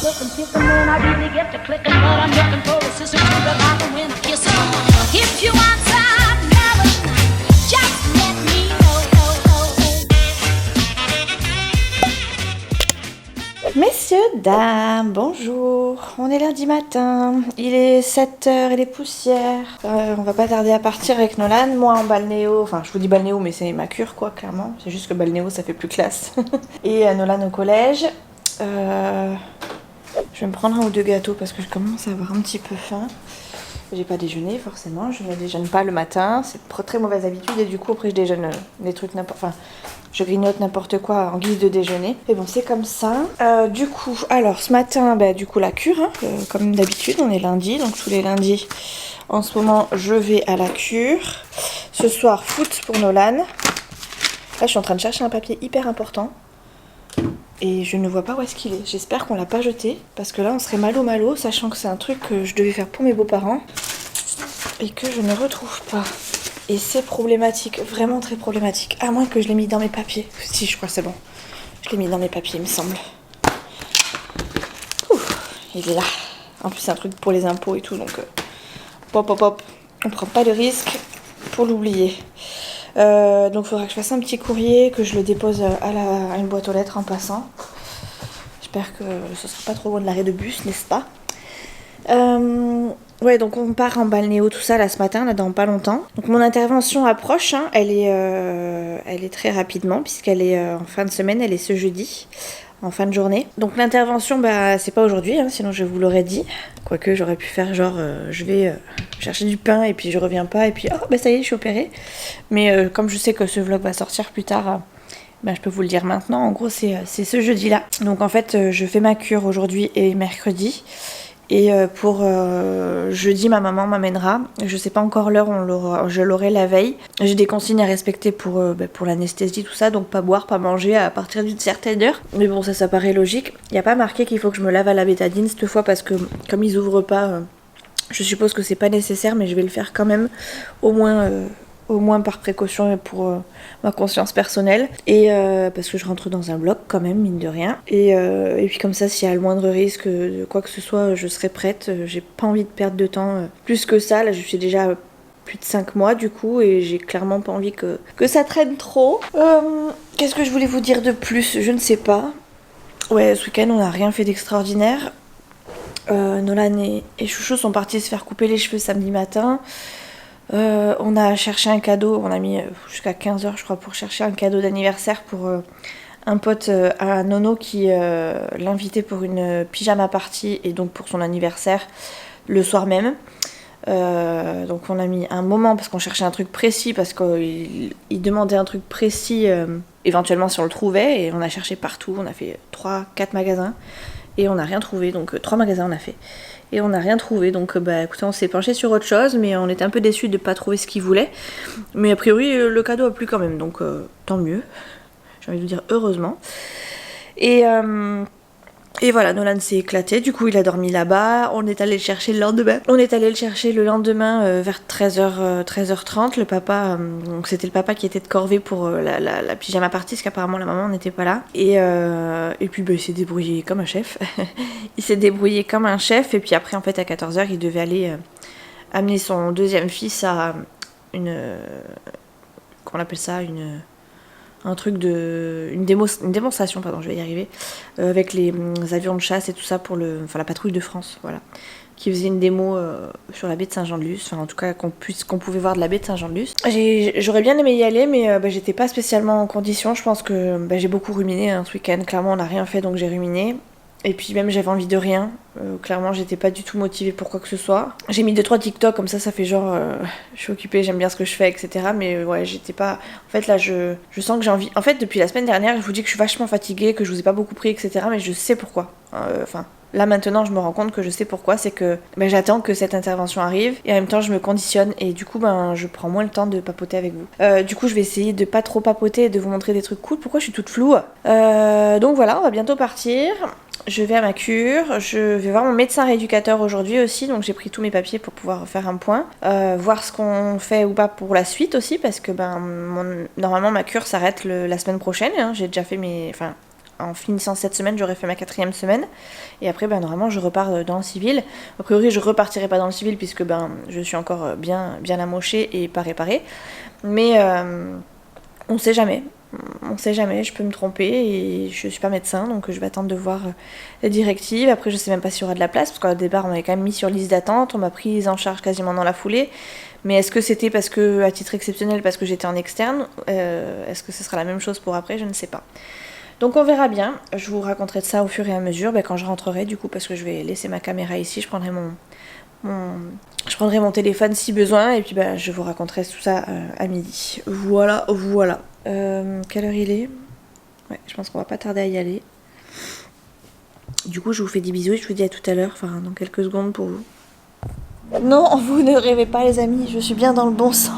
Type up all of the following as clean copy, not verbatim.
Looking, kissing when I really get to clicking, but I'm looking for a sister to the bottom when I kiss her. If you want some melon, just let me know. Messieurs, dames, bonjour. On est lundi matin, il est 7h et les poussières. On va pas tarder à partir avec Nolan. Moi en balnéo, enfin je vous dis balnéo mais c'est ma cure quoi, clairement. C'est juste que balnéo ça fait plus classe. Et Nolan au collège. Je vais me prendre un ou deux gâteaux parce que je commence à avoir un petit peu faim. J'ai pas déjeuné forcément, je ne déjeune pas le matin, c'est une très mauvaise habitude et du coup après je déjeune des trucs n'importe... Enfin, je grignote n'importe quoi en guise de déjeuner. Et bon c'est comme ça. Du coup, alors ce matin, du coup la cure, hein, comme d'habitude, on est lundi, donc tous les lundis en ce moment je vais à la cure. Ce soir foot pour Nolan. Là je suis en train de chercher un papier hyper important. Et je ne vois pas où est-ce qu'il est. J'espère qu'on l'a pas jeté. Parce que là, on serait malo, sachant que c'est un truc que je devais faire pour mes beaux-parents. Et que je ne retrouve pas. Et c'est problématique, vraiment très problématique. À moins que je l'ai mis dans mes papiers. Si, je crois que c'est bon. Je l'ai mis dans mes papiers, il me semble. Il est là. En plus, c'est un truc pour les impôts et tout. Donc, hop. On prend pas de risque pour l'oublier. Donc il faudra que je fasse un petit courrier, que je le dépose à une boîte aux lettres en passant. J'espère que ce sera pas trop loin de l'arrêt de bus, n'est-ce pas? Ouais, donc on part en balnéo tout ça là ce matin, là dans pas longtemps. Donc mon intervention approche, hein, elle est très rapidement puisqu'elle est en fin de semaine, elle est ce jeudi. En fin de journée. Donc l'intervention, c'est pas aujourd'hui, hein, sinon je vous l'aurais dit. Quoique j'aurais pu faire genre, je vais chercher du pain et puis je reviens pas et puis ça y est, je suis opérée. Mais comme je sais que ce vlog va sortir plus tard, je peux vous le dire maintenant. En gros, c'est ce jeudi-là. Donc en fait, je fais ma cure aujourd'hui et mercredi. Et pour jeudi, ma maman m'amènera. Je sais pas encore l'heure, je l'aurai la veille. J'ai des consignes à respecter pour l'anesthésie, tout ça. Donc pas boire, pas manger à partir d'une certaine heure. Mais bon, ça paraît logique. Il n'y a pas marqué qu'il faut que je me lave à la bétadine cette fois parce que comme ils ouvrent pas, je suppose que c'est pas nécessaire. Mais je vais le faire quand même, au moins par précaution et pour ma conscience personnelle. Et parce que je rentre dans un bloc quand même, mine de rien. Et puis comme ça, s'il y a le moindre risque de quoi que ce soit, je serai prête. J'ai pas envie de perdre de temps plus que ça. Là, je suis déjà plus de 5 mois du coup. Et j'ai clairement pas envie que ça traîne trop. Qu'est-ce que je voulais vous dire de plus? Je ne sais pas. Ouais, ce week-end, on n'a rien fait d'extraordinaire. Nolan et Chouchou sont partis se faire couper les cheveux samedi matin. On a cherché un cadeau, on a mis jusqu'à 15h je crois pour chercher un cadeau d'anniversaire pour un pote à Nono qui l'invitait pour une pyjama party et donc pour son anniversaire le soir même. Donc on a mis un moment parce qu'on cherchait un truc précis, parce qu'il demandait un truc précis éventuellement si on le trouvait, et on a cherché partout, on a fait 3-4 magasins et on n'a rien trouvé, donc 3 magasins on a fait. Et on n'a rien trouvé, donc écoutez, on s'est penché sur autre chose, mais on était un peu déçus de ne pas trouver ce qu'il voulait. Mais a priori, le cadeau a plu quand même, donc tant mieux. J'ai envie de vous dire heureusement. Et voilà, Nolan s'est éclaté, du coup il a dormi là-bas. On est allé le chercher le lendemain. Vers 13h30. Le papa, donc c'était le papa qui était de corvée pour la pyjama party, parce qu'apparemment la maman n'était pas là. Et puis il s'est débrouillé comme un chef. Et puis après en fait à 14h il devait aller amener son deuxième fils à une... comment on appelle ça, une démonstration, pardon, je vais y arriver, avec les avions de chasse et tout ça pour la patrouille de France, voilà, qui faisait une démo sur la baie de Saint-Jean-de-Luz, enfin en tout cas qu'on pouvait voir de la baie de Saint-Jean-de-Luz. J'aurais bien aimé y aller, mais j'étais pas spécialement en condition. Je pense que j'ai beaucoup ruminé ce week-end, clairement on n'a rien fait donc j'ai ruminé. Et puis même j'avais envie de rien, clairement j'étais pas du tout motivée pour quoi que ce soit. J'ai mis 2-3 TikTok comme ça fait genre je suis occupée, j'aime bien ce que je fais, etc. Mais ouais, j'étais pas... En fait là je sens que j'ai envie... En fait depuis la semaine dernière je vous dis que je suis vachement fatiguée, que je vous ai pas beaucoup pris, etc. Mais je sais pourquoi. Là maintenant je me rends compte que je sais pourquoi, c'est que j'attends que cette intervention arrive et en même temps je me conditionne et du coup je prends moins le temps de papoter avec vous. Du coup je vais essayer de pas trop papoter et de vous montrer des trucs cool. Pourquoi je suis toute floue? Donc voilà, on va bientôt partir. Je vais à ma cure, je vais voir mon médecin rééducateur aujourd'hui aussi, donc j'ai pris tous mes papiers pour pouvoir faire un point, voir ce qu'on fait ou pas pour la suite aussi, parce que normalement ma cure s'arrête la semaine prochaine, hein. J'ai déjà fait en finissant cette semaine, j'aurai fait ma 4e semaine. Et après, normalement, je repars dans le civil. A priori, je repartirai pas dans le civil puisque je suis encore bien amochée et pas réparée. Mais on sait jamais. On sait jamais, je peux me tromper et je suis pas médecin, donc je vais attendre de voir les directives. Après, je sais même pas s'il y aura de la place, parce qu'au départ, on m'avait quand même mis sur liste d'attente, on m'a prise en charge quasiment dans la foulée. Mais est-ce que c'était parce que, à titre exceptionnel, parce que j'étais en externe est-ce que ce sera la même chose pour après? Je ne sais pas. Donc on verra bien, je vous raconterai de ça au fur et à mesure, quand je rentrerai du coup, parce que je vais laisser ma caméra ici, je prendrai mon téléphone si besoin, et puis je vous raconterai tout ça à midi. Voilà. Quelle heure il est? Ouais, je pense qu'on va pas tarder à y aller. Du coup, je vous fais des bisous et je vous dis à tout à l'heure, enfin dans quelques secondes pour vous. Non, vous ne rêvez pas les amis, je suis bien dans le bon sens.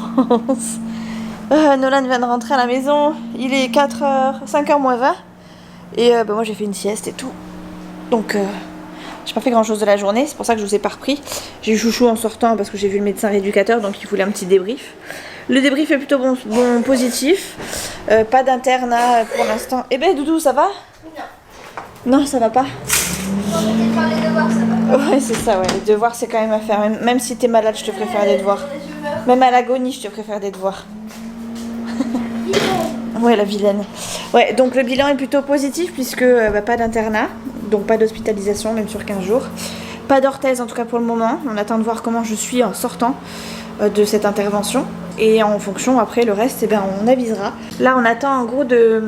Nolan vient de rentrer à la maison, il est 5h moins 20. Et moi j'ai fait une sieste et tout. Donc j'ai pas fait grand chose de la journée, c'est pour ça que je vous ai pas repris. J'ai eu chouchou en sortant parce que j'ai vu le médecin rééducateur, donc il voulait un petit débrief. Le débrief est plutôt bon positif. Pas d'internat pour l'instant. Eh ben Doudou, ça va? Non, ça va pas? Non, mais faire les devoirs, ça va. Ouais, c'est ça, ouais. Les devoirs, c'est quand même à faire. Même si t'es malade, je te ferai faire des devoirs. Même à l'agonie, je te ferai faire des devoirs. Ouais, la vilaine. Ouais, donc le bilan est plutôt positif puisque pas d'internat, donc pas d'hospitalisation, même sur 15 jours. Pas d'orthèse en tout cas pour le moment. On attend de voir comment je suis en sortant de cette intervention. Et en fonction, après le reste, on avisera. Là, on attend en gros de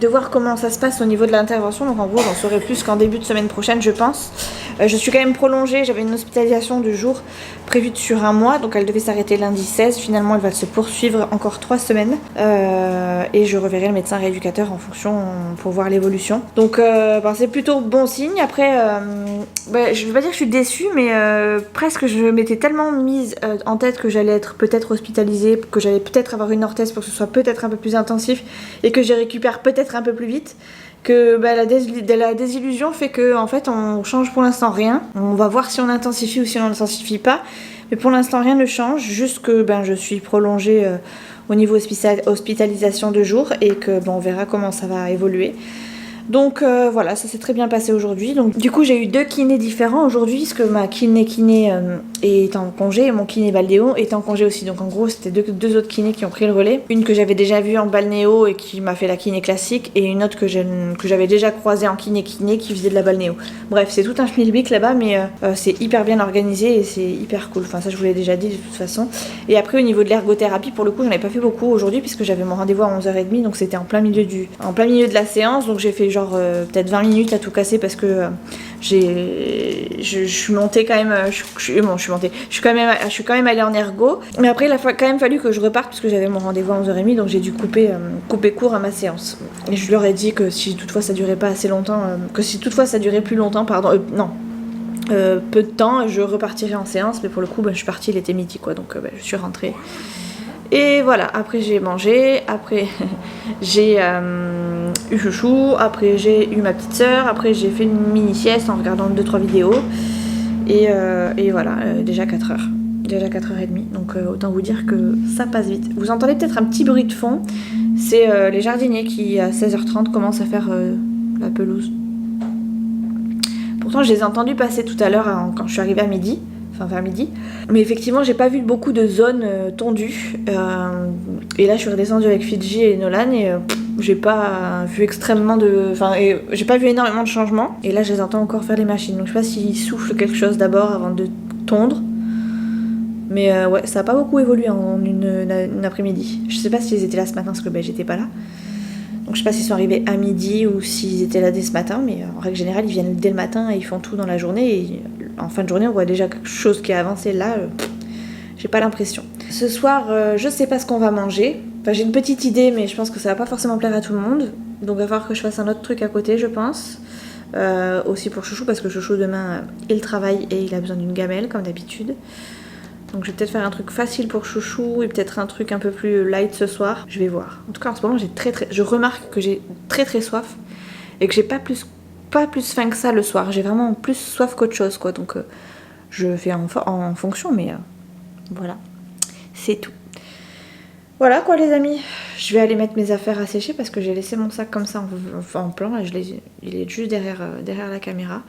voir comment ça se passe au niveau de l'intervention. Donc en gros, j'en saurai plus qu'en début de semaine prochaine, je pense. Je suis quand même prolongée. J'avais une hospitalisation de jour prévue sur 1 mois. Donc elle devait s'arrêter lundi 16. Finalement, elle va se poursuivre encore 3 semaines. Et je reverrai le médecin rééducateur en fonction pour voir l'évolution. Donc c'est plutôt bon signe. Après, je vais pas dire que je suis déçue, mais presque je m'étais tellement mise en tête que j'allais être peut-être hospitalisée, que j'allais peut-être avoir une orthèse pour que ce soit peut-être un peu plus intensif et que je récupère peut-être un peu plus vite, que la désillusion fait que en fait on change pour l'instant rien. On va voir si on intensifie ou si on n'intensifie pas, mais pour l'instant rien ne change, juste que je suis prolongée au niveau hospitalisation de jour et que on verra comment ça va évoluer. Donc voilà, ça s'est très bien passé aujourd'hui. Donc du coup j'ai eu 2 kinés différents aujourd'hui, parce que ma kiné est en congé et mon kiné balnéo est en congé aussi. Donc en gros c'était deux autres kinés qui ont pris le relais. Une que j'avais déjà vue en balnéo et qui m'a fait la kiné classique, et une autre que j'avais déjà croisée en kiné qui faisait de la balnéo. Bref, c'est tout un schmilblick là-bas, mais c'est hyper bien organisé et c'est hyper cool. Enfin ça je vous l'ai déjà dit de toute façon. Et après au niveau de l'ergothérapie, pour le coup j'en ai pas fait beaucoup aujourd'hui puisque j'avais mon rendez-vous à 11h30, donc c'était en plein milieu de la séance. Donc j'ai fait peut-être 20 minutes à tout casser parce que je suis montée quand même, je suis quand même allée en ergo, mais après il a quand même fallu que je reparte parce que j'avais mon rendez-vous à 11h30, donc j'ai dû couper court à ma séance. Et je leur ai dit que si toutefois ça durait pas assez longtemps, que si toutefois ça durait plus longtemps, peu de temps, je repartirai en séance, mais pour le coup je suis partie, il était midi quoi, donc je suis rentrée. Et voilà, après j'ai mangé, après j'ai eu chouchou, après j'ai eu ma petite soeur, après j'ai fait une mini sieste en regardant 2-3 vidéos. Et voilà, déjà 4h. Déjà 4h30, donc autant vous dire que ça passe vite. Vous entendez peut-être un petit bruit de fond, c'est les jardiniers qui à 16h30 commencent à faire la pelouse. Pourtant je les ai entendus passer tout à l'heure quand je suis arrivée à midi. Enfin vers midi. Mais effectivement, j'ai pas vu beaucoup de zones tondues. Et là, je suis redescendue avec Fidji et Nolan et j'ai pas vu j'ai pas vu énormément de changements. Et là, je les entends encore faire les machines. Donc je sais pas s'ils soufflent quelque chose d'abord avant de tondre. Mais ouais, ça a pas beaucoup évolué en une après-midi. Je sais pas s'ils étaient là ce matin parce que j'étais pas là. Donc je sais pas s'ils sont arrivés à midi ou s'ils étaient là dès ce matin, mais en règle générale ils viennent dès le matin et ils font tout dans la journée, et en fin de journée on voit déjà quelque chose qui a avancé. Là j'ai pas l'impression. Ce soir je sais pas ce qu'on va manger, enfin j'ai une petite idée mais je pense que ça va pas forcément plaire à tout le monde, donc il va falloir que je fasse un autre truc à côté je pense, aussi pour Chouchou parce que Chouchou demain il travaille et il a besoin d'une gamelle comme d'habitude. Donc je vais peut-être faire un truc facile pour Chouchou et peut-être un truc un peu plus light ce soir. Je vais voir. En tout cas en ce moment je remarque que j'ai très soif et que j'ai pas plus faim que ça le soir. J'ai vraiment plus soif qu'autre chose quoi. Donc je fais en fonction, mais voilà. C'est tout. Voilà quoi les amis, je vais aller mettre mes affaires à sécher parce que j'ai laissé mon sac comme ça en plan, là, il est juste derrière la caméra.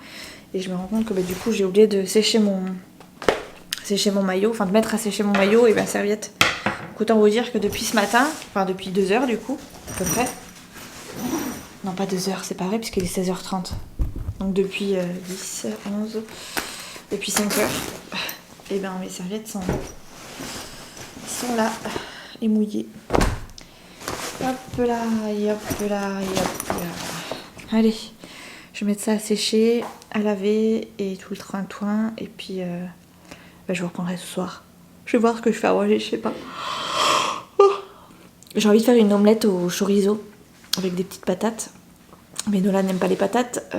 Et je me rends compte que du coup j'ai oublié de sécher mon maillot, enfin de mettre à sécher mon maillot et ma serviette. Donc autant vous dire que depuis ce matin, enfin depuis 2 heures du coup, à peu près. Non pas 2 heures, c'est pas vrai puisqu'il est 16h30. Donc depuis 10, 11, depuis 5 heures, et ben mes serviettes sont là et mouillées. Hop là, hop là, hop là. Allez, je vais mettre ça à sécher, à laver et tout le train-toin. Et puis je vous reprendrai ce soir. Je vais voir ce que je fais à manger, je sais pas. J'ai envie de faire une omelette au chorizo avec des petites patates. Mais Nolan n'aime pas les patates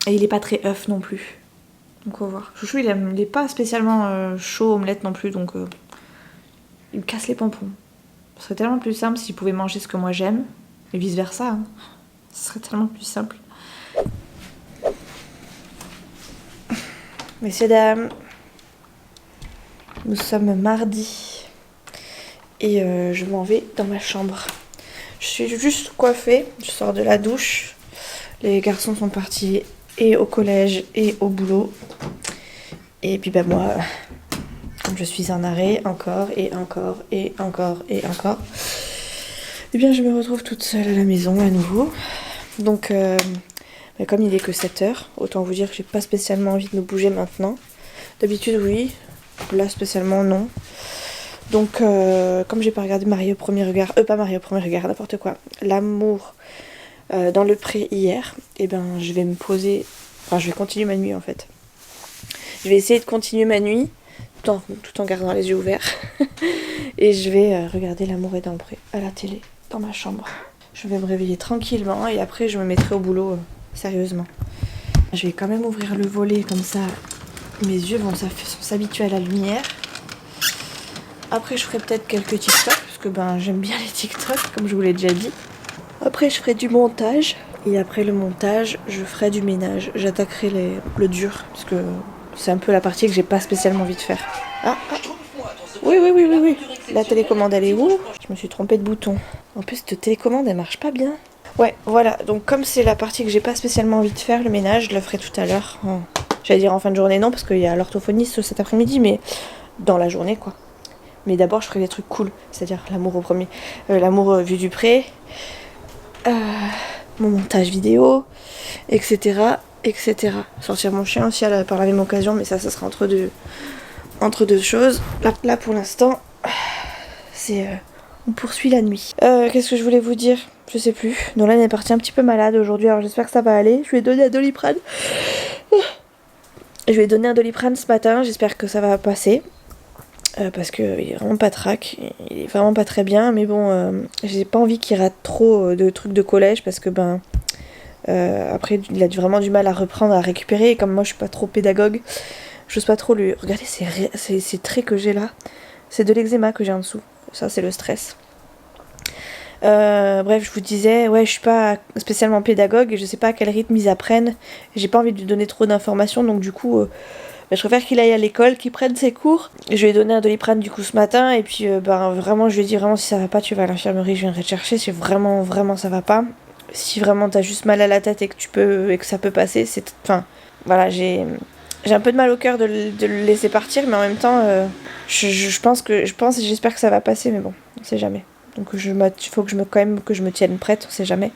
et il est pas très œuf non plus. Donc on va voir. Chouchou il est pas spécialement chaud omelette non plus, donc il me casse les pompons. Ce serait tellement plus simple s'il pouvait manger ce que moi j'aime, et vice versa. Hein. Ce serait tellement plus simple. Messieurs, dames, nous sommes mardi et je m'en vais dans ma chambre. Je suis juste coiffée, je sors de la douche. Les garçons sont partis et au collège et au boulot. Et puis moi, comme je suis en arrêt encore et encore et encore et encore, eh bien je me retrouve toute seule à la maison à nouveau. Donc comme il est que 7h, autant vous dire que j'ai pas spécialement envie de me bouger maintenant. D'habitude oui, là spécialement non. Donc comme j'ai pas regardé Marie au premier regard, pas Marie au premier regard, n'importe quoi, L'amour dans le pré hier, et ben je vais me poser, enfin je vais continuer ma nuit en fait. Je vais essayer de continuer ma nuit tout en gardant les yeux ouverts et je vais regarder L'amour est dans le pré à la télé, dans ma chambre. Je vais me réveiller tranquillement et après je me mettrai au boulot sérieusement. Je vais quand même ouvrir le volet comme ça, mes yeux vont s'habituer à la lumière. Après je ferai peut-être quelques TikTok parce que j'aime bien les TikTok comme je vous l'ai déjà dit. Après je ferai du montage et après le montage je ferai du ménage. J'attaquerai le dur parce que c'est un peu la partie que j'ai pas spécialement envie de faire. Oui. La télécommande elle est où? Je me suis trompée de bouton. En plus cette télécommande elle marche pas bien. Ouais voilà, donc comme c'est la partie que j'ai pas spécialement envie de faire, le ménage je le ferai tout à l'heure. J'allais dire en fin de journée non parce qu'il y a l'orthophoniste cet après-midi, mais dans la journée quoi. Mais d'abord je ferai des trucs cool, c'est-à-dire l'amour au premier, l'amour vue du pré, mon montage vidéo, etc. Sortir mon chien aussi par la même occasion, mais ça sera entre deux choses. Là pour l'instant, c'est on poursuit la nuit. Qu'est-ce que je voulais vous dire? Je sais plus. Nolan est parti un petit peu malade aujourd'hui, alors j'espère que ça va aller. Je lui ai donné un Doliprane. Je lui ai donné un Doliprane ce matin, j'espère que ça va passer. Parce qu'il est vraiment pas trac, il est vraiment pas très bien, mais bon, j'ai pas envie qu'il rate trop de trucs de collège parce que après il a vraiment du mal à reprendre, à récupérer, et comme moi je suis pas trop pédagogue, j'ose pas trop lui... Regardez ces traits que j'ai là, c'est de l'eczéma que j'ai en dessous, ça c'est le stress. Bref, je vous disais, ouais, je suis pas spécialement pédagogue et je sais pas à quel rythme ils apprennent, j'ai pas envie de lui donner trop d'informations, donc du coup... je préfère qu'il aille à l'école, qu'il prenne ses cours. Je lui ai donné un Doliprane du coup ce matin et puis vraiment je lui ai dit vraiment si ça va pas tu vas à l'infirmerie, je viendrai te chercher si vraiment ça va pas. Si vraiment t'as juste mal à la tête et que ça peut passer, enfin voilà, j'ai un peu de mal au cœur de le laisser partir, mais en même temps je pense et j'espère que ça va passer, mais bon, on sait jamais. Donc il faut que je me tienne prête, on sait jamais.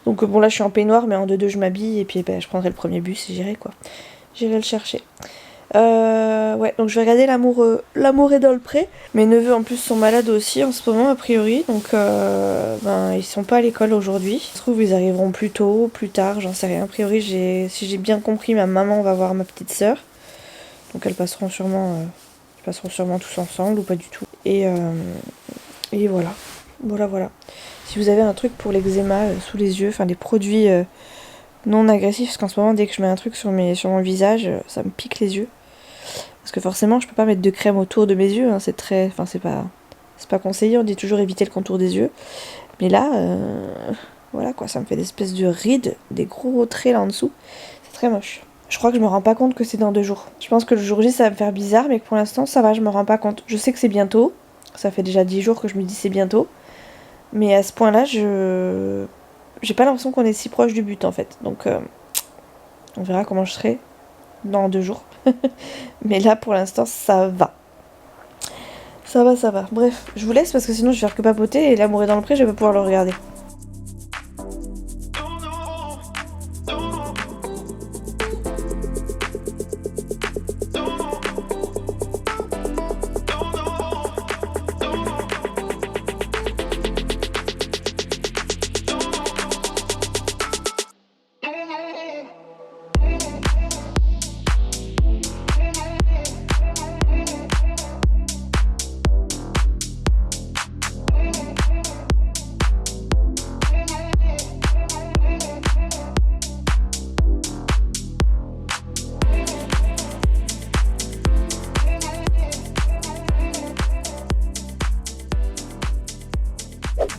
Donc bon là je suis en peignoir mais en 2-2 je m'habille et puis je prendrai le premier bus et j'irai quoi. J'irai le chercher. Ouais, donc je vais regarder L'amour est dans le pré. Mes neveux en plus sont malades aussi en ce moment a priori. Donc ils sont pas à l'école aujourd'hui. Je trouve ils arriveront plus tôt, plus tard, j'en sais rien. A priori si j'ai bien compris, ma maman va voir ma petite sœur. Donc elles passeront sûrement tous ensemble ou pas du tout. Et voilà. Voilà. Si vous avez un truc pour l'eczéma sous les yeux, enfin des produits non agressif, parce qu'en ce moment dès que je mets un truc sur mon visage, ça me pique les yeux. Parce que forcément je peux pas mettre de crème autour de mes yeux, hein, c'est pas conseillé, on dit toujours éviter le contour des yeux. Mais là, voilà quoi, ça me fait des espèces de rides, des gros traits là en dessous. C'est très moche. Je crois que je me rends pas compte que c'est dans 2 jours. Je pense que le jour J ça va me faire bizarre, mais que pour l'instant ça va, je me rends pas compte. Je sais que c'est bientôt, Ça fait déjà 10 jours que je me dis c'est bientôt. Mais à ce point-là, j'ai pas l'impression qu'on est si proche du but en fait. Donc on verra comment je serai dans 2 jours. Mais là pour l'instant ça va. Ça va. Bref, je vous laisse parce que sinon je vais faire que papoter et L'amour est dans le pré, je vais pas pouvoir le regarder.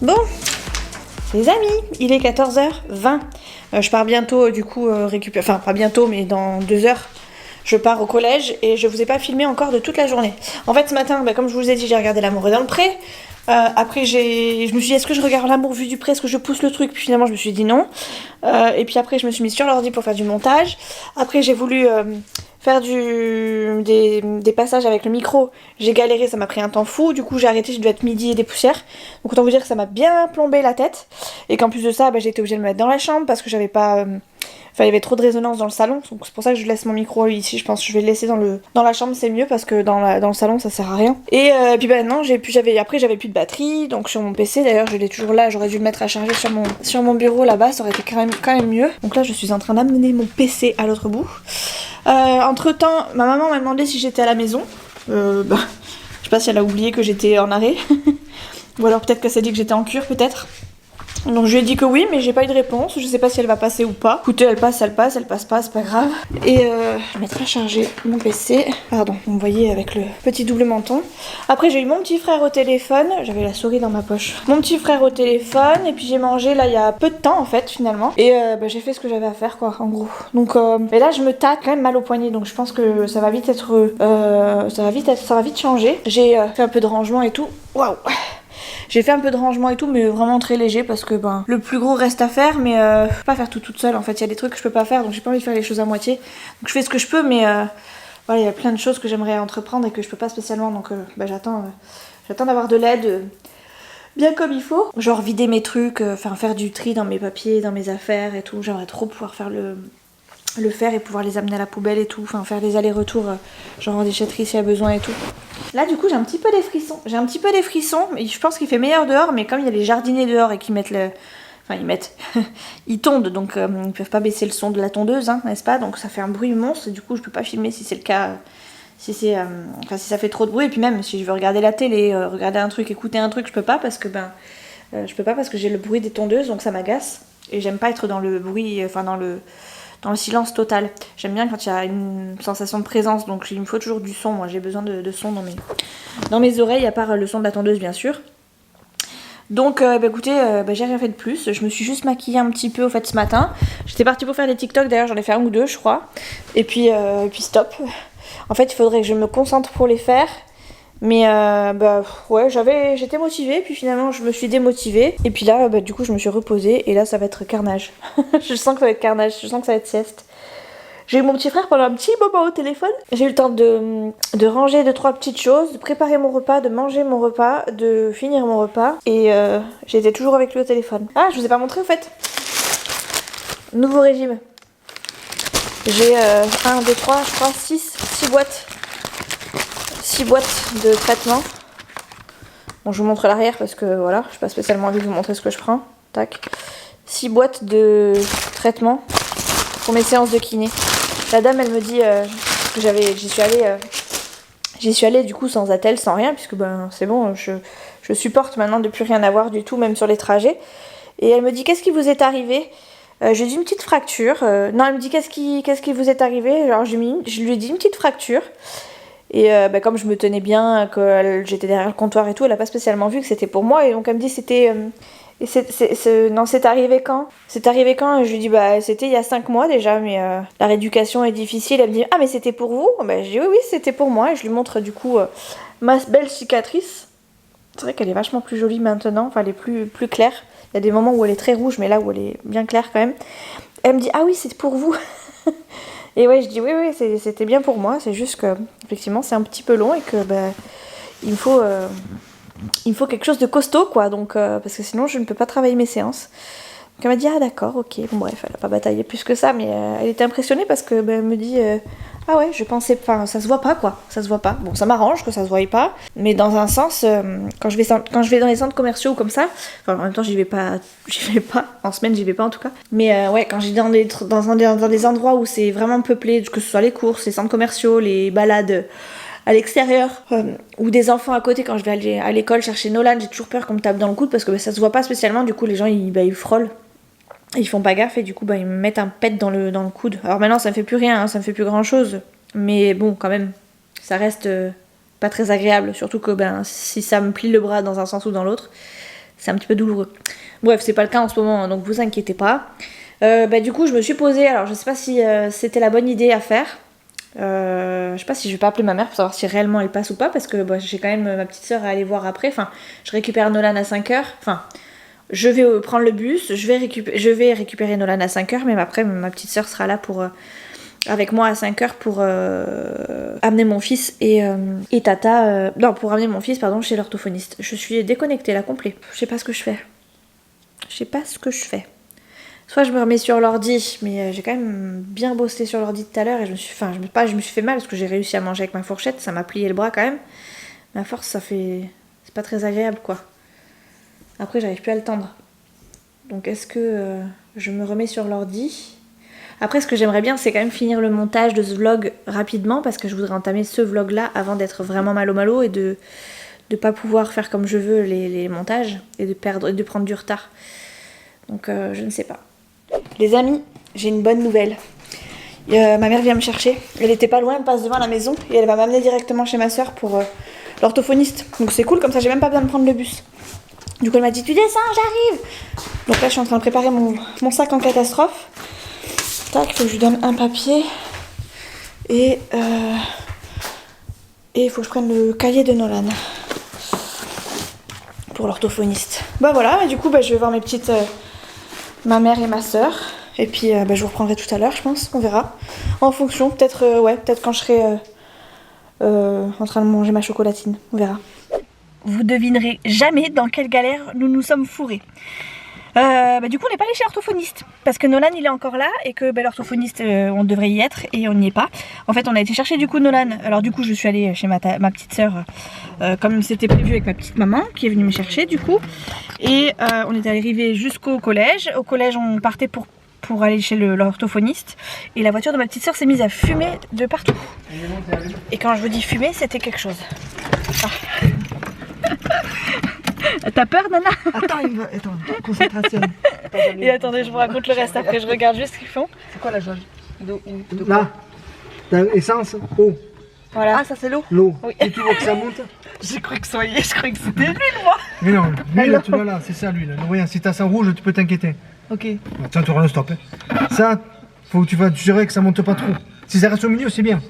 Bon, les amis, il est 14h20. Je pars bientôt du coup récupérer, enfin pas bientôt mais dans 2 heures. Je pars au collège et je vous ai pas filmé encore de toute la journée. En fait ce matin, comme je vous ai dit, j'ai regardé L'amour est dans le pré. Après je me suis dit est-ce que je regarde L'amour vu du pré, est-ce que je pousse le truc, puis finalement je me suis dit non. Et puis après je me suis mise sur l'ordi pour faire du montage. Après j'ai voulu faire des passages avec le micro. J'ai galéré, ça m'a pris un temps fou, du coup j'ai arrêté, je devais être midi et des poussières. Donc autant vous dire que ça m'a bien plombé la tête. Et qu'en plus de ça, j'ai été obligée de me mettre dans la chambre parce que j'avais pas... Enfin, il y avait trop de résonance dans le salon, donc c'est pour ça que je laisse mon micro ici. Je pense que je vais le laisser dans la chambre, c'est mieux parce que dans le salon ça sert à rien. Et puis non, j'avais plus de batterie, donc sur mon PC d'ailleurs je l'ai toujours là. J'aurais dû le mettre à charger sur mon bureau là-bas, ça aurait été quand même mieux. Donc là je suis en train d'amener mon PC à l'autre bout. Entre temps, ma maman m'a demandé si j'étais à la maison. Je sais pas si elle a oublié que j'étais en arrêt. Ou alors peut-être qu'elle s'est dit que j'étais en cure, peut-être. Donc je lui ai dit que oui, mais j'ai pas eu de réponse. Je sais pas si elle va passer ou pas. Écoutez, elle passe pas, c'est pas grave. Et je mettrai à charger mon PC. Pardon, vous me voyez avec le petit double menton. Après j'ai eu mon petit frère au téléphone. J'avais la souris dans ma poche. Mon petit frère au téléphone. Et puis j'ai mangé là il y a peu de temps en fait finalement. Et j'ai fait ce que j'avais à faire quoi en gros. Donc mais là je me tâte quand même mal au poignet. Donc je pense que ça va vite être ça va vite changer. J'ai fait un peu de rangement et tout. Waouh. J'ai fait un peu de rangement et tout, mais vraiment très léger parce que le plus gros reste à faire, mais je peux pas faire tout toute seule. En fait, il y a des trucs que je peux pas faire, donc j'ai pas envie de faire les choses à moitié. Donc je fais ce que je peux, mais voilà, il y a plein de choses que j'aimerais entreprendre et que je peux pas spécialement, donc j'attends d'avoir de l'aide bien comme il faut. Genre vider mes trucs, faire du tri dans mes papiers, dans mes affaires et tout. J'aimerais trop pouvoir faire le faire et pouvoir les amener à la poubelle et tout, enfin faire des allers-retours genre en déchetterie s'il y a besoin et tout. Là du coup j'ai un petit peu des frissons, mais je pense qu'il fait meilleur dehors, mais comme il y a les jardiniers dehors et qu'ils mettent ils tondent, donc ils peuvent pas baisser le son de la tondeuse, hein, n'est-ce pas, donc ça fait un bruit monstre et du coup je peux pas filmer si c'est le cas, si ça fait trop de bruit, et puis même si je veux regarder la télé, regarder un truc, écouter un truc, je peux pas parce que j'ai le bruit des tondeuses, donc ça m'agace et j'aime pas être dans le bruit, dans le silence total. J'aime bien quand il y a une sensation de présence, donc il me faut toujours du son. Moi j'ai besoin de son dans mes oreilles, à part le son de la tondeuse bien sûr. Donc écoutez, j'ai rien fait de plus. Je me suis juste maquillée un petit peu au fait ce matin. J'étais partie pour faire des TikTok, d'ailleurs j'en ai fait 1 ou 2 je crois. Et puis stop. En fait il faudrait que je me concentre pour les faire. Mais j'étais motivée, puis finalement je me suis démotivée. Et puis là, du coup je me suis reposée et là ça va être carnage. Je sens que ça va être carnage, je sens que ça va être sieste. J'ai eu mon petit frère pendant un petit moment au téléphone. J'ai eu le temps de ranger 2-3 petites choses, de préparer mon repas, de manger mon repas, de finir mon repas. Et j'étais toujours avec lui au téléphone. Ah, je vous ai pas montré au fait. Nouveau régime. J'ai 1, 2, 3, je crois 6 boîtes. 6 boîtes de traitement. Bon, je vous montre l'arrière parce que voilà, je n'ai pas spécialement envie de vous montrer ce que je prends. Tac. 6 boîtes de traitement pour mes séances de kiné. La dame, elle me dit que j'y suis allée du coup sans attelle, sans rien, puisque c'est bon, je supporte maintenant de plus rien avoir du tout, même sur les trajets. Et elle me dit qu'est-ce qui vous est arrivé? J'ai dit une petite fracture. Non, elle me dit qu'est-ce qui vous est arrivé? Alors je lui ai dit une petite fracture. Et comme je me tenais bien, que j'étais derrière le comptoir et tout, elle a pas spécialement vu que c'était pour moi. Et donc elle me dit non, c'est arrivé quand? C'est arrivé quand? Et je lui dis c'était il y a 5 mois déjà, mais la rééducation est difficile. Elle me dit ah mais c'était pour vous? Je dis oui c'était pour moi. Et je lui montre du coup ma belle cicatrice. C'est vrai qu'elle est vachement plus jolie maintenant, enfin elle est plus claire. Il y a des moments où elle est très rouge, mais là où elle est bien claire quand même. Elle me dit ah oui c'est pour vous. Et ouais je dis oui c'était bien pour moi, c'est juste que effectivement c'est un petit peu long et que il me faut quelque chose de costaud quoi, donc parce que sinon je ne peux pas travailler mes séances. Donc elle m'a dit ah d'accord ok, bon bref elle a pas bataillé plus que ça, mais elle était impressionnée parce que elle me dit ah ouais je pensais, enfin ça se voit pas quoi, ça se voit pas. Bon ça m'arrange que ça se voie pas, mais dans un sens quand je vais dans les centres commerciaux comme ça, enfin en même temps j'y vais pas, en semaine j'y vais pas en tout cas, mais ouais quand j'ai dans des endroits où c'est vraiment peuplé, que ce soit les courses, les centres commerciaux, les balades à l'extérieur, ou des enfants à côté, quand je vais aller à l'école chercher Nolan, j'ai toujours peur qu'on me tape dans le coude parce que ça se voit pas spécialement, du coup les gens ils frôlent. Ils font pas gaffe et du coup ils me mettent un pet dans le coude. Alors maintenant ça me fait plus rien, hein, ça me fait plus grand chose. Mais bon quand même, ça reste pas très agréable. Surtout que si ça me plie le bras dans un sens ou dans l'autre, c'est un petit peu douloureux. Bref, c'est pas le cas en ce moment, hein, donc vous inquiétez pas. Du coup je me suis posée, alors je sais pas si c'était la bonne idée à faire. Je sais pas si je vais pas appeler ma mère pour savoir si réellement elle passe ou pas, parce que j'ai quand même ma petite soeur à aller voir après. Enfin, je récupère Nolan à 5h. Enfin, je vais prendre le bus, je vais récupérer Nolan à 5h, mais après ma petite soeur sera là avec moi à 5h pour amener mon fils et Tata. Non, pour amener mon fils, chez l'orthophoniste. Je suis déconnectée là, complet. Je sais pas ce que je fais. Soit je me remets sur l'ordi, mais j'ai quand même bien bossé sur l'ordi tout à l'heure et je me suis fait mal parce que j'ai réussi à manger avec ma fourchette, ça m'a plié le bras quand même. Mais à force, c'est pas très agréable quoi. Après, j'arrive plus à le tendre. Donc est-ce que je me remets sur l'ordi ? Après, ce que j'aimerais bien, c'est quand même finir le montage de ce vlog rapidement parce que je voudrais entamer ce vlog-là avant d'être vraiment malo et de pas pouvoir faire comme je veux les montages et de prendre du retard. Donc je ne sais pas. Les amis, j'ai une bonne nouvelle. Ma mère vient me chercher. Elle était pas loin, elle passe devant la maison et elle va m'amener directement chez ma soeur pour l'orthophoniste. Donc c'est cool, comme ça j'ai même pas besoin de prendre le bus. Du coup elle m'a dit tu descends, j'arrive. Donc là je suis en train de préparer mon sac en catastrophe. Tac, faut que je lui donne un papier. Et il faut que je prenne le cahier de Nolan pour l'orthophoniste. Voilà, et du coup je vais voir mes petites ma mère et ma soeur. Et puis je vous reprendrai tout à l'heure, je pense, on verra. En fonction, peut-être quand je serai en train de manger ma chocolatine, on verra. Vous devinerez jamais dans quelle galère nous nous sommes fourrés. Du coup on n'est pas allé chez l'orthophoniste parce que Nolan il est encore là et que l'orthophoniste on devrait y être et on n'y est pas. En fait on a été chercher du coup Nolan. Alors du coup je suis allée chez ma petite soeur comme c'était prévu avec ma petite maman qui est venue me chercher du coup. Et on est arrivé jusqu'au collège. Au collège on partait pour aller chez l'orthophoniste et la voiture de ma petite soeur s'est mise à fumer de partout. Et quand je vous dis fumer, c'était quelque chose. T'as peur, Nana? Attends, concentration. Et attendez, je vous raconte le reste après, je regarde juste ce qu'ils font. C'est quoi la jauge d'eau? Là, t'as essence, eau. Voilà. Ah, ça c'est l'eau? L'eau. Oui. Et tu veux que ça monte? J'ai cru que c'était l'huile, moi. Mais non, l'huile, tu l'as là, c'est ça l'huile. Regarde, si t'as ça rouge, tu peux t'inquiéter. Ok. Ça, tu auras le stop. Ça, faut que tu fasses gérer que ça monte pas trop. Si ça reste au milieu, c'est bien.